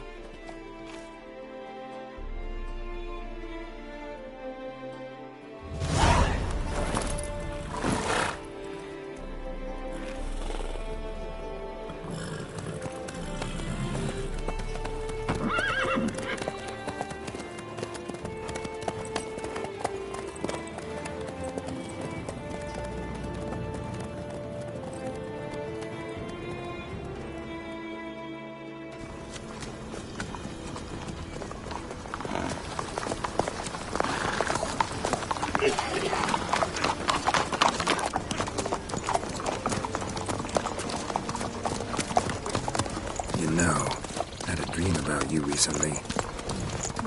Speaker 2: You know, I had a dream about you recently.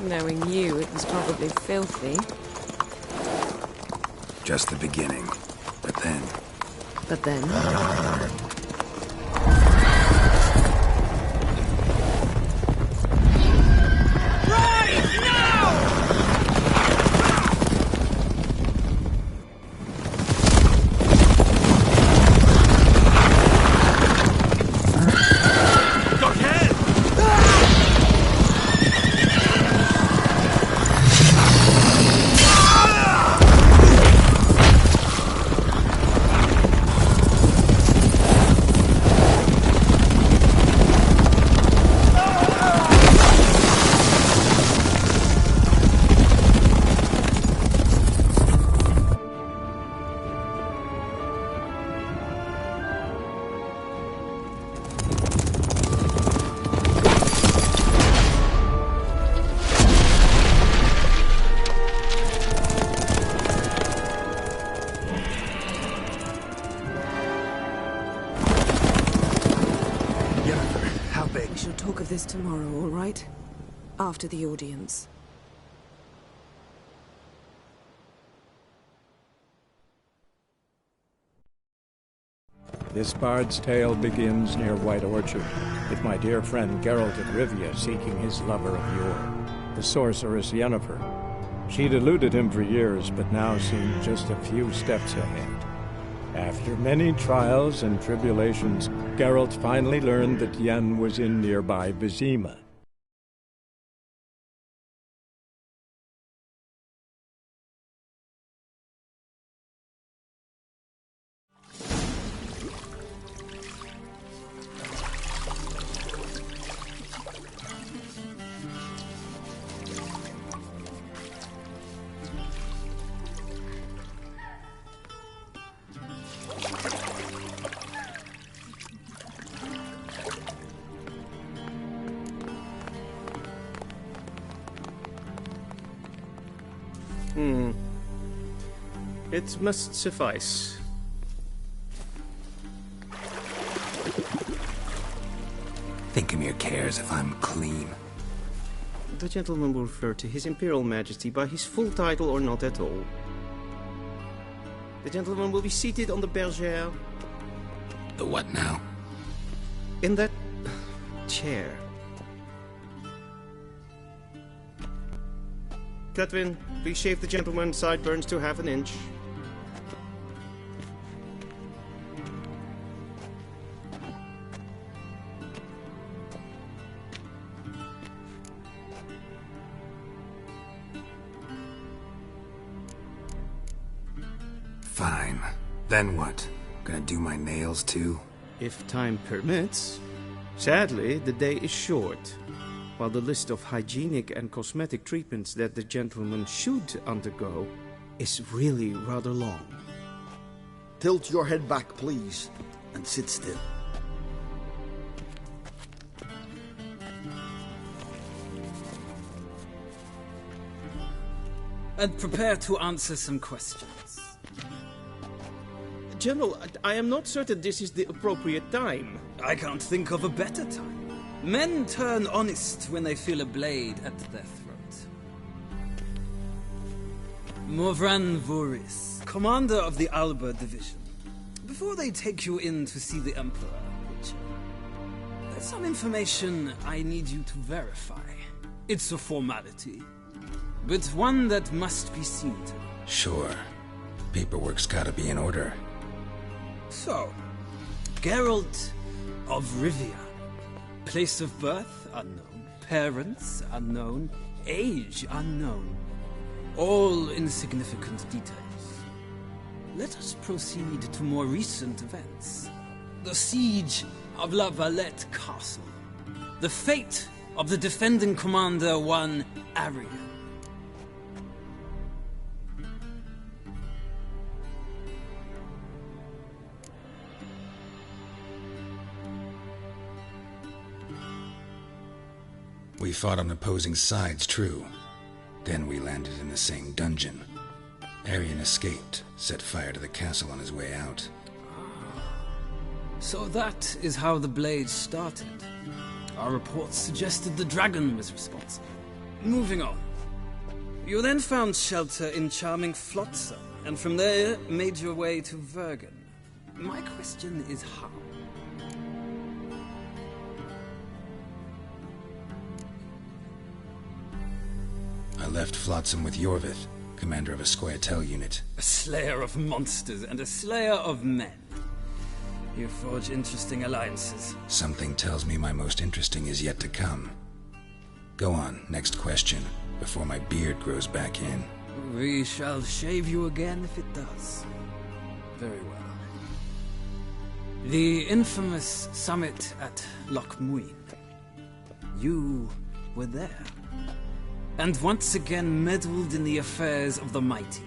Speaker 17: Knowing you, it was probably filthy.
Speaker 2: Just the beginning. But then...
Speaker 17: But then... Talk of this tomorrow, all right? After the audience.
Speaker 18: This bard's tale begins near White Orchard, with my dear friend Geralt of Rivia seeking his lover of yore, the sorceress Yennefer. She'd eluded him for years, but now seemed just a few steps ahead. After many trials and tribulations, Geralt finally learned that Yen was in nearby Vizima.
Speaker 9: It must suffice.
Speaker 2: Thinkemere cares if I'm clean.
Speaker 9: The gentleman will refer to His Imperial Majesty by his full title or not at all. The gentleman will be seated on the bergère.
Speaker 2: The what now?
Speaker 9: In that chair. Cletwin, please shave the gentleman's sideburns to half an inch.
Speaker 2: Fine. Then what? Gonna do my nails too?
Speaker 9: If time permits. Sadly, the day is short, while the list of hygienic and cosmetic treatments that the gentleman should undergo is really rather long.
Speaker 3: Tilt your head back, please, and sit still.
Speaker 19: And prepare to answer some questions.
Speaker 9: General, I am not certain this is the appropriate time.
Speaker 19: I can't think of a better time. Men turn honest when they feel a blade at their throat. Morvran Voris, commander of the Alba Division. Before they take you in to see the Emperor, Witcher, there's some information I need you to verify. It's a formality, but one that must be seen to.
Speaker 2: Sure. Paperwork's gotta be in order.
Speaker 19: So, Geralt of Rivia. Place of birth unknown. Parents unknown. Age unknown. All insignificant details. Let us proceed to more recent events. The siege of La Valette Castle. The fate of the defending commander, one Arian.
Speaker 2: We fought on opposing sides, true. Then we landed in the same dungeon. Arian escaped, set fire to the castle on his way out.
Speaker 19: So that is how the blade started. Our reports suggested the dragon was responsible. Moving on. You then found shelter in charming Flotsam, and from there made your way to Vergen. My question is how?
Speaker 2: I left Flotsam with Yorvith, commander of a Scoia'tael unit.
Speaker 19: A slayer of monsters and a slayer of men. You forge interesting alliances.
Speaker 2: Something tells me my most interesting is yet to come. Go on, next question, before my beard grows back in.
Speaker 19: We shall shave you again if it does. Very well. The infamous summit at Loch Muin. You were there. And once again meddled in the affairs of the mighty.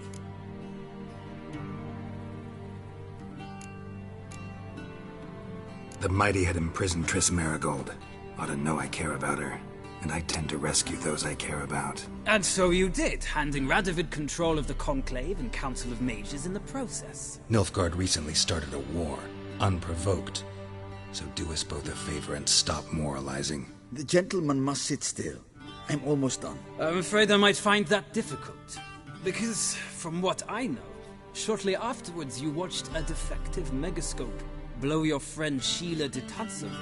Speaker 2: The mighty had imprisoned Triss Marigold. Ought to know I care about her, and I tend to rescue those I care about.
Speaker 19: And so you did, handing Radovid control of the Conclave and Council of Mages in the process.
Speaker 2: Nilfgaard recently started a war, unprovoked. So do us both a favor and stop moralizing.
Speaker 3: The gentleman must sit still. I'm almost done.
Speaker 19: I'm afraid I might find that difficult. Because, from what I know, shortly afterwards you watched a defective megascope blow your friend Sheila de Tanseville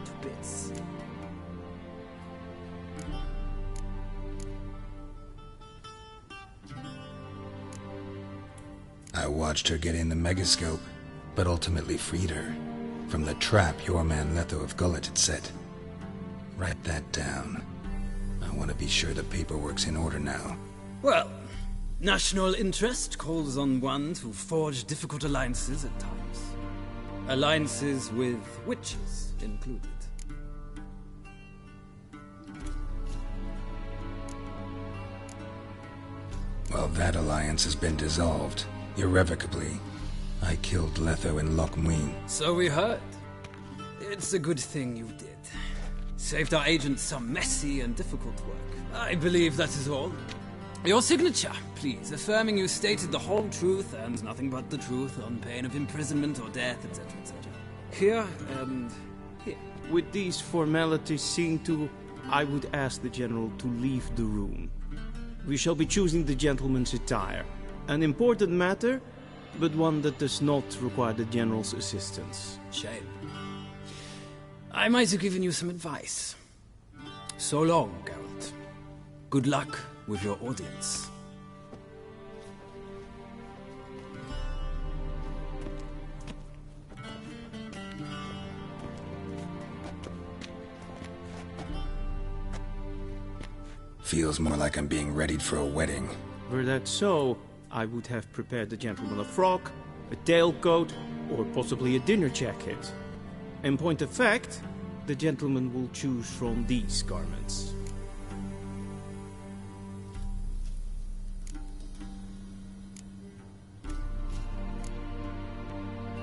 Speaker 19: to bits.
Speaker 2: I watched her get in the megascope, but ultimately freed her from the trap your man Letho of Gullet had set. Write that down. I want to be sure the paperwork's in order now.
Speaker 19: Well, national interest calls on one to forge difficult alliances at times. Alliances with witches included.
Speaker 2: Well, that alliance has been dissolved, irrevocably. I killed Letho in Loch Muin.
Speaker 19: So we heard. It's a good thing you did. Saved our agent some messy and difficult work. I believe that is all. Your signature, please, affirming you stated the whole truth and nothing but the truth on pain of imprisonment or death, etc., etc. Here and here.
Speaker 20: With these formalities seen to, I would ask the General to leave the room. We shall be choosing the gentleman's attire. An important matter, but one that does not require the General's assistance.
Speaker 19: Shame. I might have given you some advice. So long, Geralt. Good luck with your audience.
Speaker 2: Feels more like I'm being readied for a wedding.
Speaker 20: Were that so, I would have prepared the gentleman a frock, a tailcoat, or possibly a dinner jacket. In point of fact, the gentleman will choose from these garments.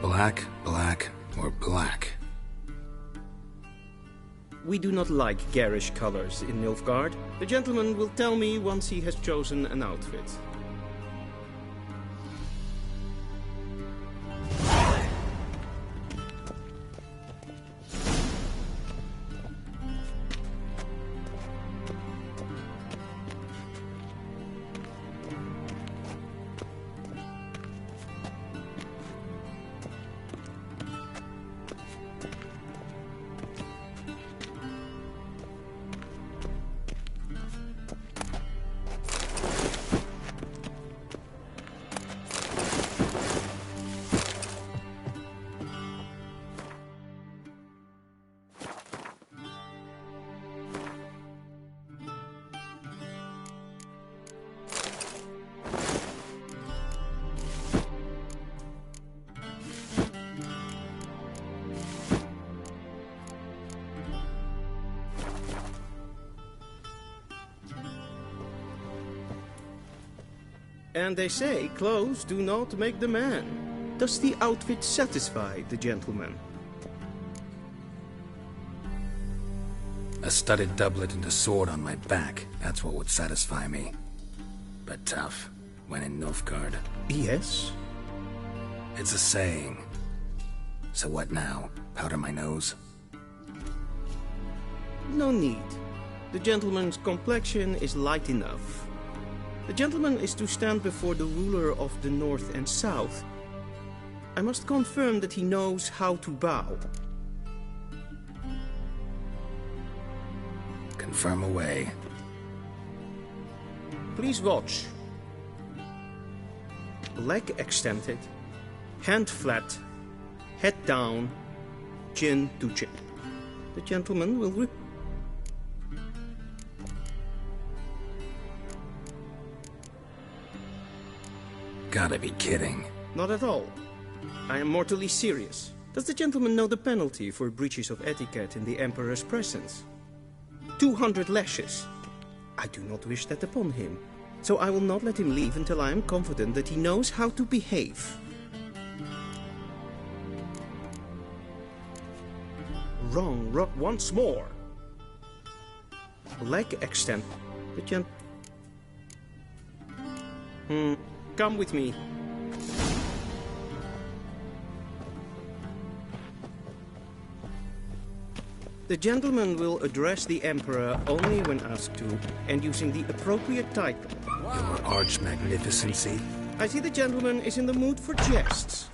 Speaker 2: Black, black, or black?
Speaker 20: We do not like garish colors in Nilfgaard. The gentleman will tell me once he has chosen an outfit. And they say clothes do not make the man. Does the outfit satisfy the gentleman?
Speaker 2: A studded doublet and a sword on my back, that's what would satisfy me. But tough, when in Nilfgaard.
Speaker 20: Yes?
Speaker 2: It's a saying. So what now? Powder my nose?
Speaker 20: No need. The gentleman's complexion is light enough. The gentleman is to stand before the ruler of the North and South. I must confirm that he knows how to bow.
Speaker 2: Confirm away.
Speaker 20: Please watch. Leg extended, hand flat, head down, chin to chin. The gentleman will
Speaker 2: Gotta be kidding.
Speaker 20: Not at all. I am mortally serious. Does the gentleman know the penalty for breaches of etiquette in the Emperor's presence? 200 lashes. I do not wish that upon him, so I will not let him leave until I am confident that he knows how to behave. Wrong, once more. Leg extend. The come with me. The gentleman will address the Emperor only when asked to, and using the appropriate title.
Speaker 2: Your Arch-Magnificency?
Speaker 20: I see the gentleman is in the mood for jests.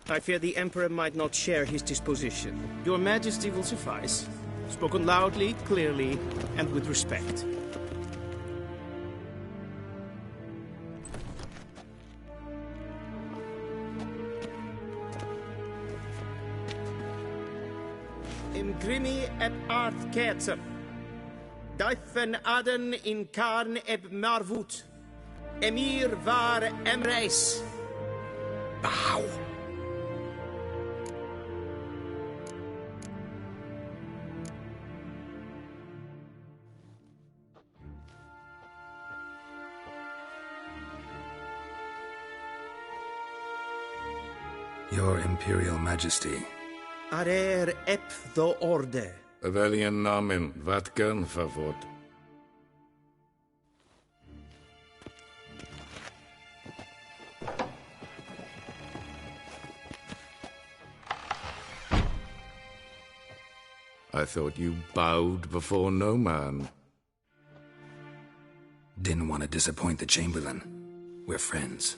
Speaker 20: I fear the Emperor might not share his disposition. Your Majesty will suffice. Spoken loudly, clearly, and with respect. Imgrimi et art ketzer. Daifen aden in karn eb marvut. Emir var emreis.
Speaker 2: Bow. Your Imperial Majesty.
Speaker 20: Arer ep the orde.
Speaker 10: Veljen namen, wat kan favot. I thought you bowed before no man.
Speaker 2: Didn't want to disappoint the Chamberlain. We're friends.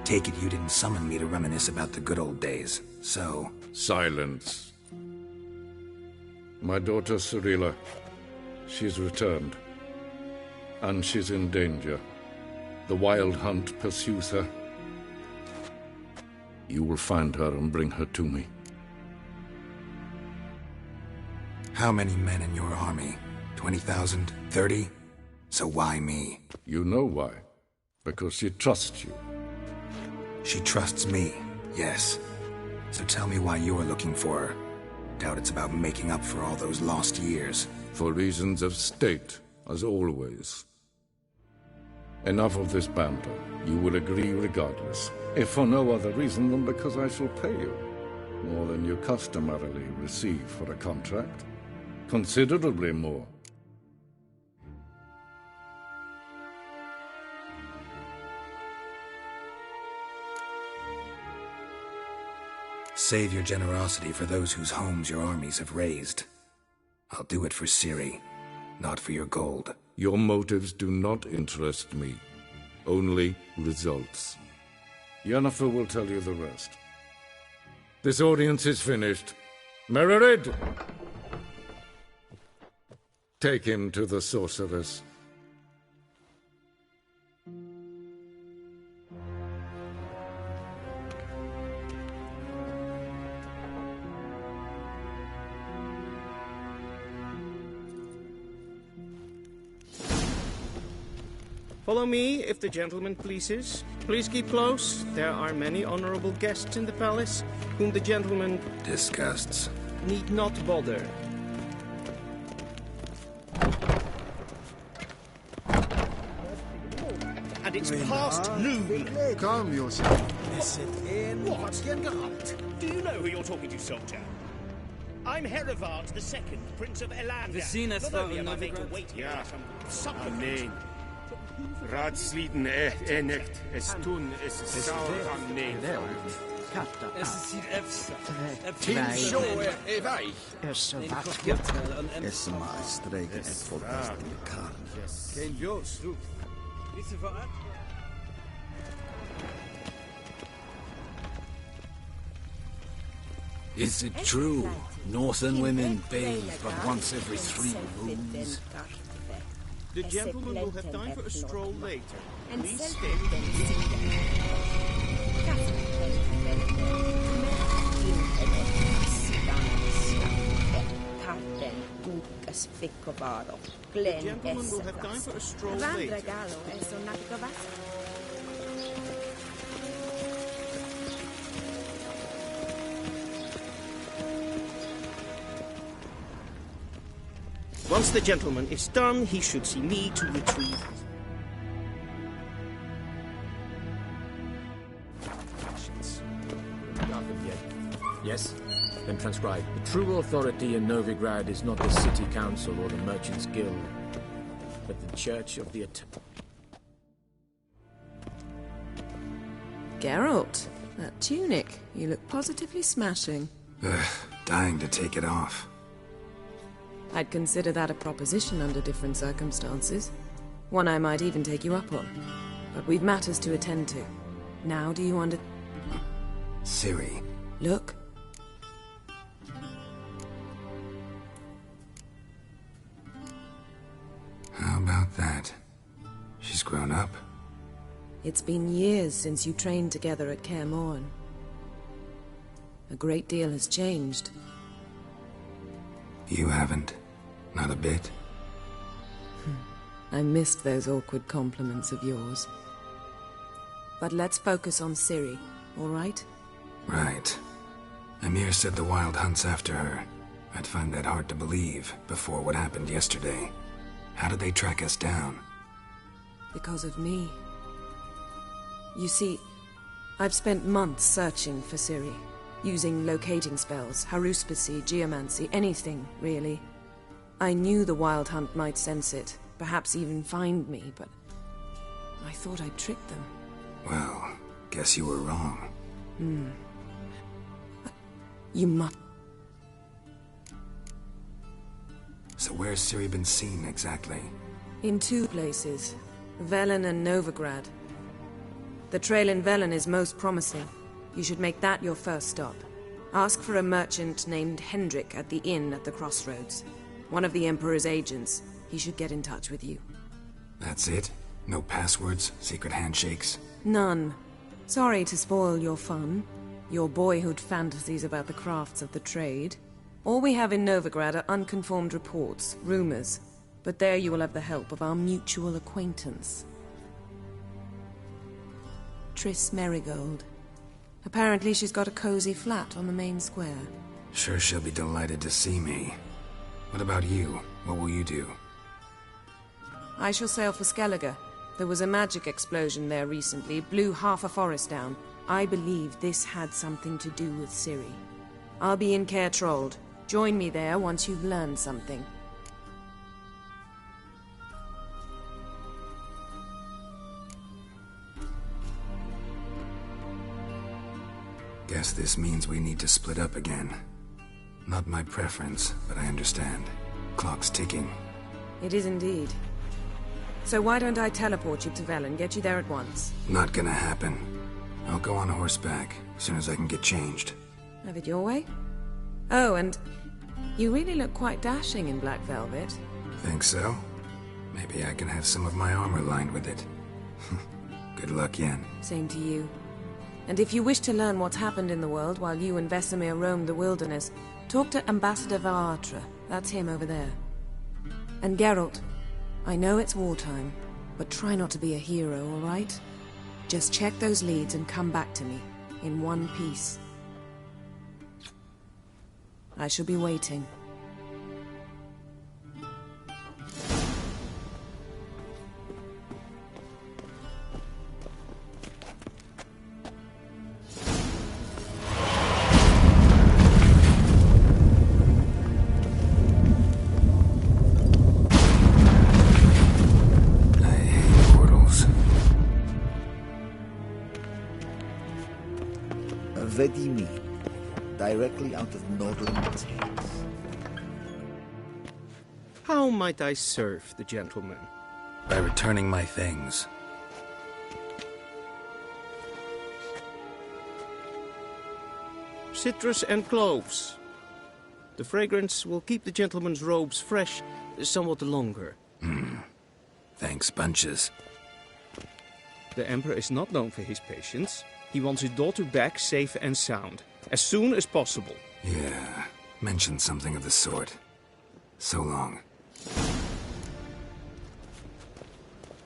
Speaker 2: Take it you didn't summon me to reminisce about the good old days, so...
Speaker 10: Silence. My daughter Cirilla, she's returned. And she's in danger. The Wild Hunt pursues her. You will find her and bring her to me.
Speaker 2: How many men in your army? 20,000? 30? So why me?
Speaker 10: You know why. Because she trusts you.
Speaker 2: She trusts me, yes. So tell me why you're looking for her. Doubt it's about making up for all those lost years.
Speaker 10: For reasons of state, as always. Enough of this banter. You will agree regardless. If for no other reason than because I shall pay you. More than you customarily receive for a contract. Considerably more.
Speaker 2: Save your generosity for those whose homes your armies have razed. I'll do it for Ciri, not for your gold.
Speaker 10: Your motives do not interest me. Only results. Yennefer will tell you the rest. This audience is finished. Mererid! Take him to the sorceress.
Speaker 20: Follow me, if the gentleman pleases. Please keep close. There are many honorable guests in the palace, whom the gentleman...
Speaker 2: disgusts.
Speaker 20: ...need not bother. And it's past noon.
Speaker 16: Calm yourself.
Speaker 20: What? Do you know who you're talking to, soldier? I'm Herivard II, Prince of Elander.
Speaker 19: We seen us
Speaker 20: Not only
Speaker 19: for
Speaker 20: am I made to
Speaker 19: another
Speaker 20: wait here
Speaker 9: Ja.
Speaker 20: for some supplement.
Speaker 9: Amen. Raadsleden echt, es tun, es ist sauer am Nein.
Speaker 19: Es sieht efter.
Speaker 3: Es maar streken het volgens de kar.
Speaker 19: Geen Jos, roep. Niet zo vooruit.
Speaker 8: Is it true? Northern women bathe but once every 3 moons?
Speaker 20: The gentleman will have time for a stroll later. Please stay. The gentleman will have time for a stroll later. Once the gentleman is done, he should see me to retrieve.
Speaker 12: Yes? Then transcribe. The true authority in Novigrad is not the city council or the merchants' guild, but the church of the
Speaker 17: Geralt, that tunic. You look positively smashing.
Speaker 2: Dying to take it off.
Speaker 17: I'd consider that a proposition under different circumstances. One I might even take you up on. But we've matters to attend to. Now do you
Speaker 2: Ciri.
Speaker 17: Look.
Speaker 2: How about that? She's grown up.
Speaker 17: It's been years since you trained together at Kaer Morhen. A great deal has changed.
Speaker 2: You haven't. Not a bit.
Speaker 17: I missed those awkward compliments of yours. But let's focus on Ciri, all right?
Speaker 2: Right. Emir said the Wild Hunt's after her. I'd find that hard to believe before what happened yesterday. How did they track us down?
Speaker 17: Because of me. You see, I've spent months searching for Ciri. Using locating spells, haruspicy, geomancy, anything, really. I knew the Wild Hunt might sense it, perhaps even find me, but I thought I'd trick them.
Speaker 2: Well, Guess you were wrong.
Speaker 17: You must...
Speaker 2: So where's Ciri been seen, exactly?
Speaker 17: In 2 places. Velen and Novigrad. The trail in Velen is most promising. You should make that your first stop. Ask for a merchant named Hendrik at the inn at the crossroads. One of the Emperor's agents. He should get in touch with you.
Speaker 2: That's it? No passwords, secret handshakes?
Speaker 17: None. Sorry to spoil your fun. Your boyhood fantasies about the crafts of the trade. All we have in Novigrad are unconfirmed reports, rumors. But there you will have the help of our mutual acquaintance. Triss Merigold. Apparently she's got a cozy flat on the main square.
Speaker 2: Sure she'll be delighted to see me. What about you? What will you do?
Speaker 17: I shall sail for Skellige. There was a magic explosion there recently, blew half a forest down. I believe this had something to do with Ciri. I'll be in Caer Trold. Join me there once you've learned something.
Speaker 2: Guess this means we need to split up again. Not my preference, but I understand. Clock's ticking.
Speaker 17: It is indeed. So why don't I teleport you to Velen, get you there at once?
Speaker 2: Not gonna happen. I'll go on horseback, as soon as I can get changed.
Speaker 17: Have it your way? Oh, and you really look quite dashing in black velvet.
Speaker 2: Think so? Maybe I can have some of my armor lined with it. Good luck, Yen.
Speaker 17: Same to you. And if you wish to learn what's happened in the world while you and Vesemir roamed the wilderness, talk to Ambassador Varatra. That's him over there. And Geralt, I know it's wartime, but try not to be a hero, all right? Just check those leads and come back to me, in one piece. I shall be waiting.
Speaker 21: Vedimi, directly out of northern Tales.
Speaker 20: How might I serve the gentleman?
Speaker 2: By returning my things.
Speaker 20: Citrus and cloves. The fragrance will keep the gentleman's robes fresh somewhat longer.
Speaker 2: Thanks, bunches.
Speaker 20: The Emperor is not known for his patience. He wants his daughter back safe and sound, as soon as possible.
Speaker 2: Yeah, mentioned something of the sort. So long.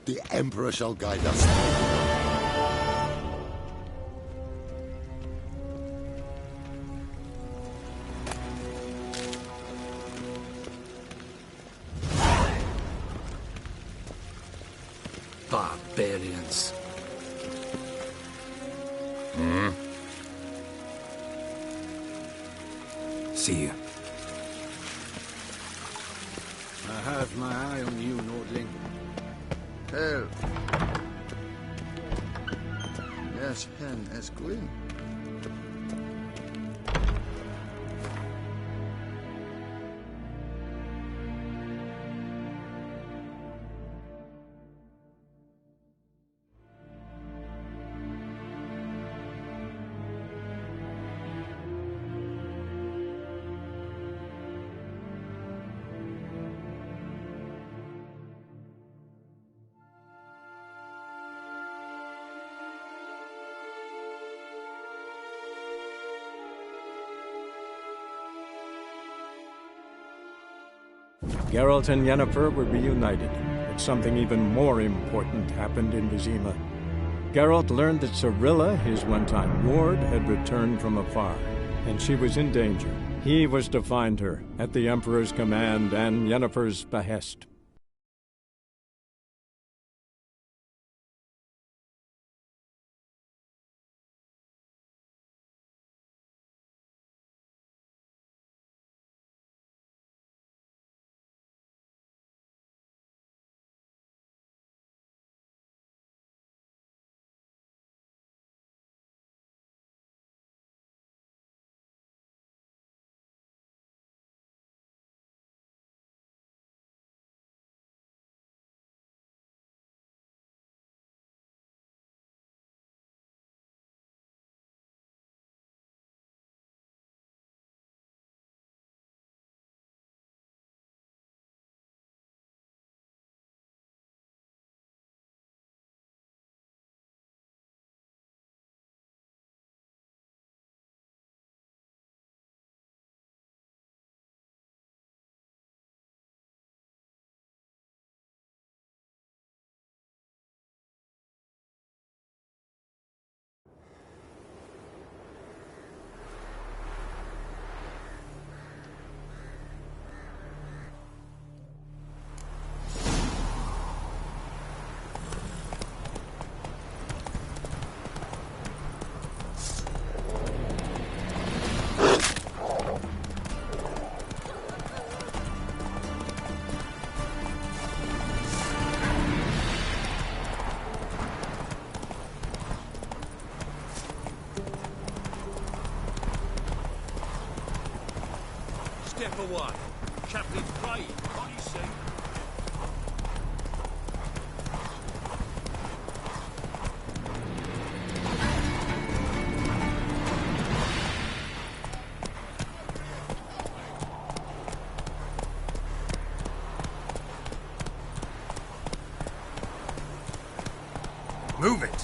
Speaker 7: The Emperor shall guide us.
Speaker 8: Barbarians.
Speaker 2: See you.
Speaker 8: I have my eye on you, Nordling.
Speaker 16: Hell. Yes, hen es green.
Speaker 18: Geralt and Yennefer were reunited, but something even more important happened in Vizima. Geralt learned that Cirilla, his one-time ward, had returned from afar, and she was in danger. He was to find her, at the Emperor's command and Yennefer's behest.
Speaker 6: for what? Chaplain's praying, can't you see?
Speaker 14: Move it.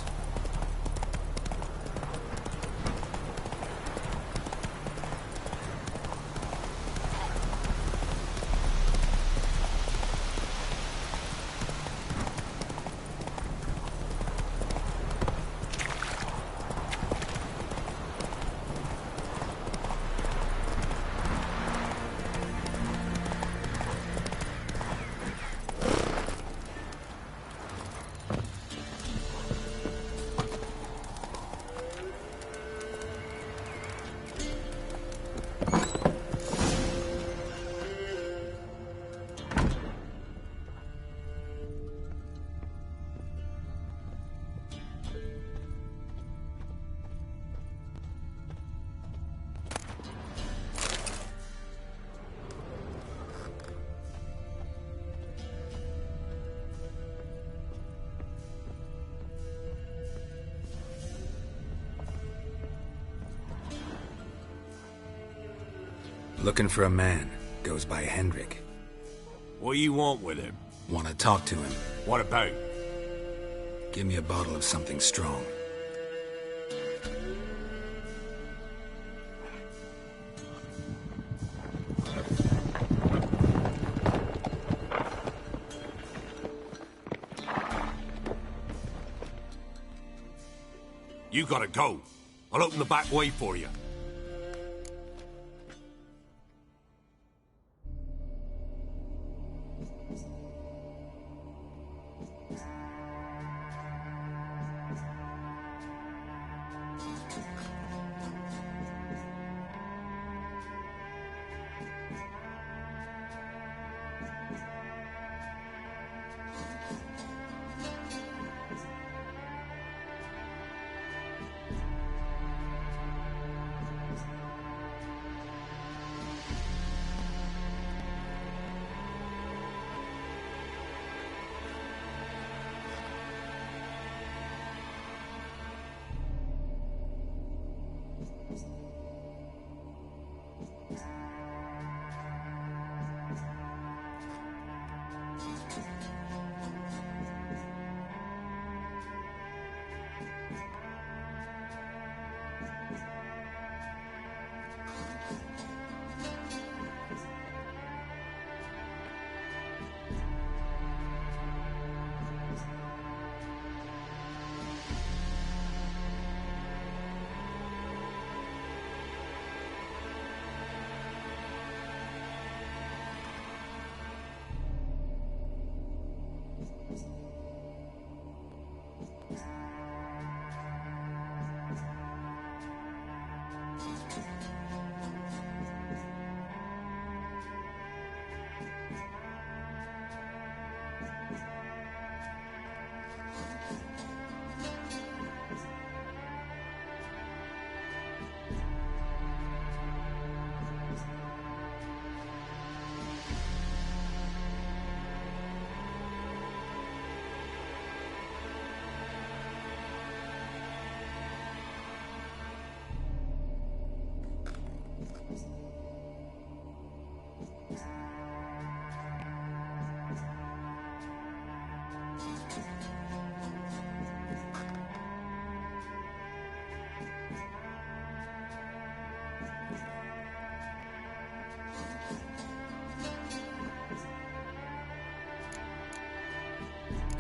Speaker 2: Looking for a man. Goes by Hendrik.
Speaker 8: What do you want with him?
Speaker 2: Want to talk to him.
Speaker 8: What about?
Speaker 2: Give me a bottle of something strong.
Speaker 8: You gotta go. I'll open the back way for you.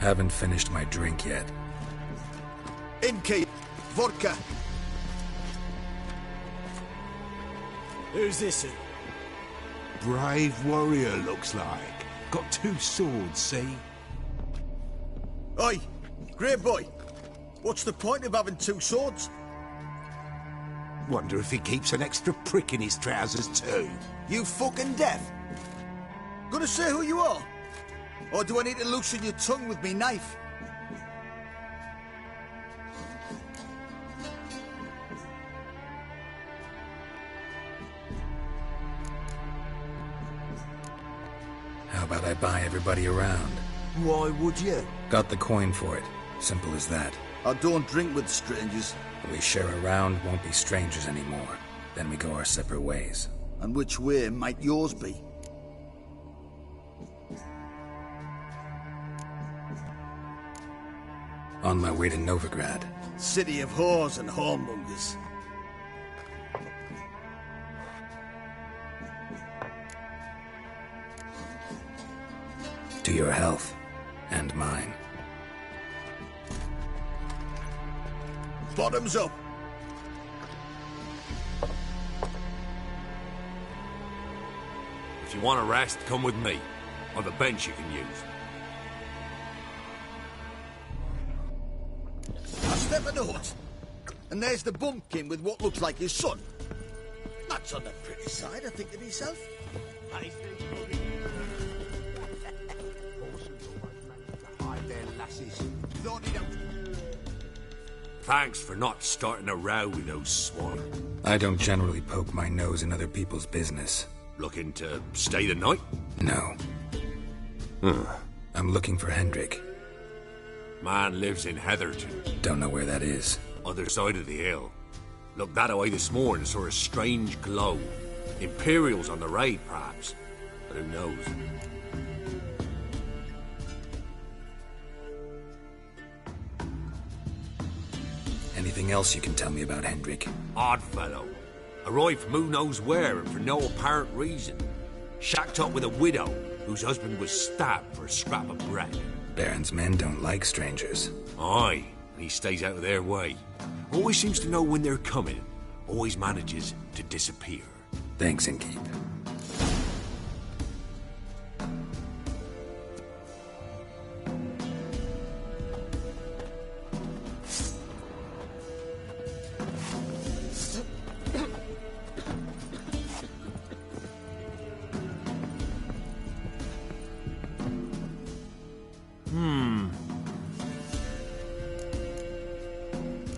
Speaker 2: Haven't finished my drink yet.
Speaker 16: Inky, vodka.
Speaker 8: Who's this?
Speaker 1: Brave warrior, looks like. Got 2 swords, see?
Speaker 16: Oi, great boy. What's the point of having 2 swords?
Speaker 1: Wonder if he keeps an extra prick in his trousers too.
Speaker 16: You fucking deaf? Gonna say who you are? Or do I need to loosen your tongue with me knife?
Speaker 2: everybody around.
Speaker 21: Why would you?
Speaker 2: Got the coin for it. Simple as that.
Speaker 21: I don't drink with strangers.
Speaker 2: We share a round, won't be strangers anymore. Then we go our separate ways.
Speaker 21: And which way might yours be?
Speaker 2: On my way to Novigrad.
Speaker 21: City of whores and whoremongers.
Speaker 2: To your health. And mine.
Speaker 21: Bottoms up!
Speaker 13: If you want a rest, come with me. I've a bench you can use.
Speaker 21: I step in the hut, and there's the bumpkin with what looks like his son. That's on the pretty side, I think to myself.
Speaker 13: Thanks for not starting a row with those swine.
Speaker 2: I don't generally poke my nose in other people's business.
Speaker 13: Looking to stay the night?
Speaker 2: No. I'm looking for Hendrik.
Speaker 13: Man lives in Heatherton.
Speaker 2: Don't know where that is.
Speaker 13: Other side of the hill. Looked that away this morning, saw a strange glow. Imperials on the raid, perhaps. But who knows?
Speaker 2: Anything else you can tell me about Hendrik?
Speaker 13: Odd fellow. Arrived from who knows where and for no apparent reason. Shacked up with a widow whose husband was stabbed for a scrap of bread.
Speaker 2: Baron's men don't like strangers.
Speaker 13: Aye, and he stays out of their way. Always seems to know when they're coming. Always manages to disappear.
Speaker 2: Thanks, Innkeep.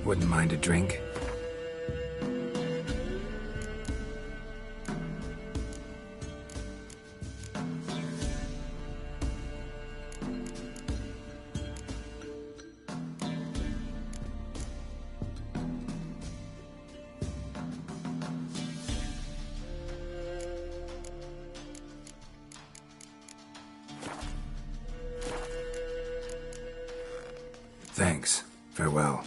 Speaker 2: Wouldn't mind a drink. Thanks. Farewell.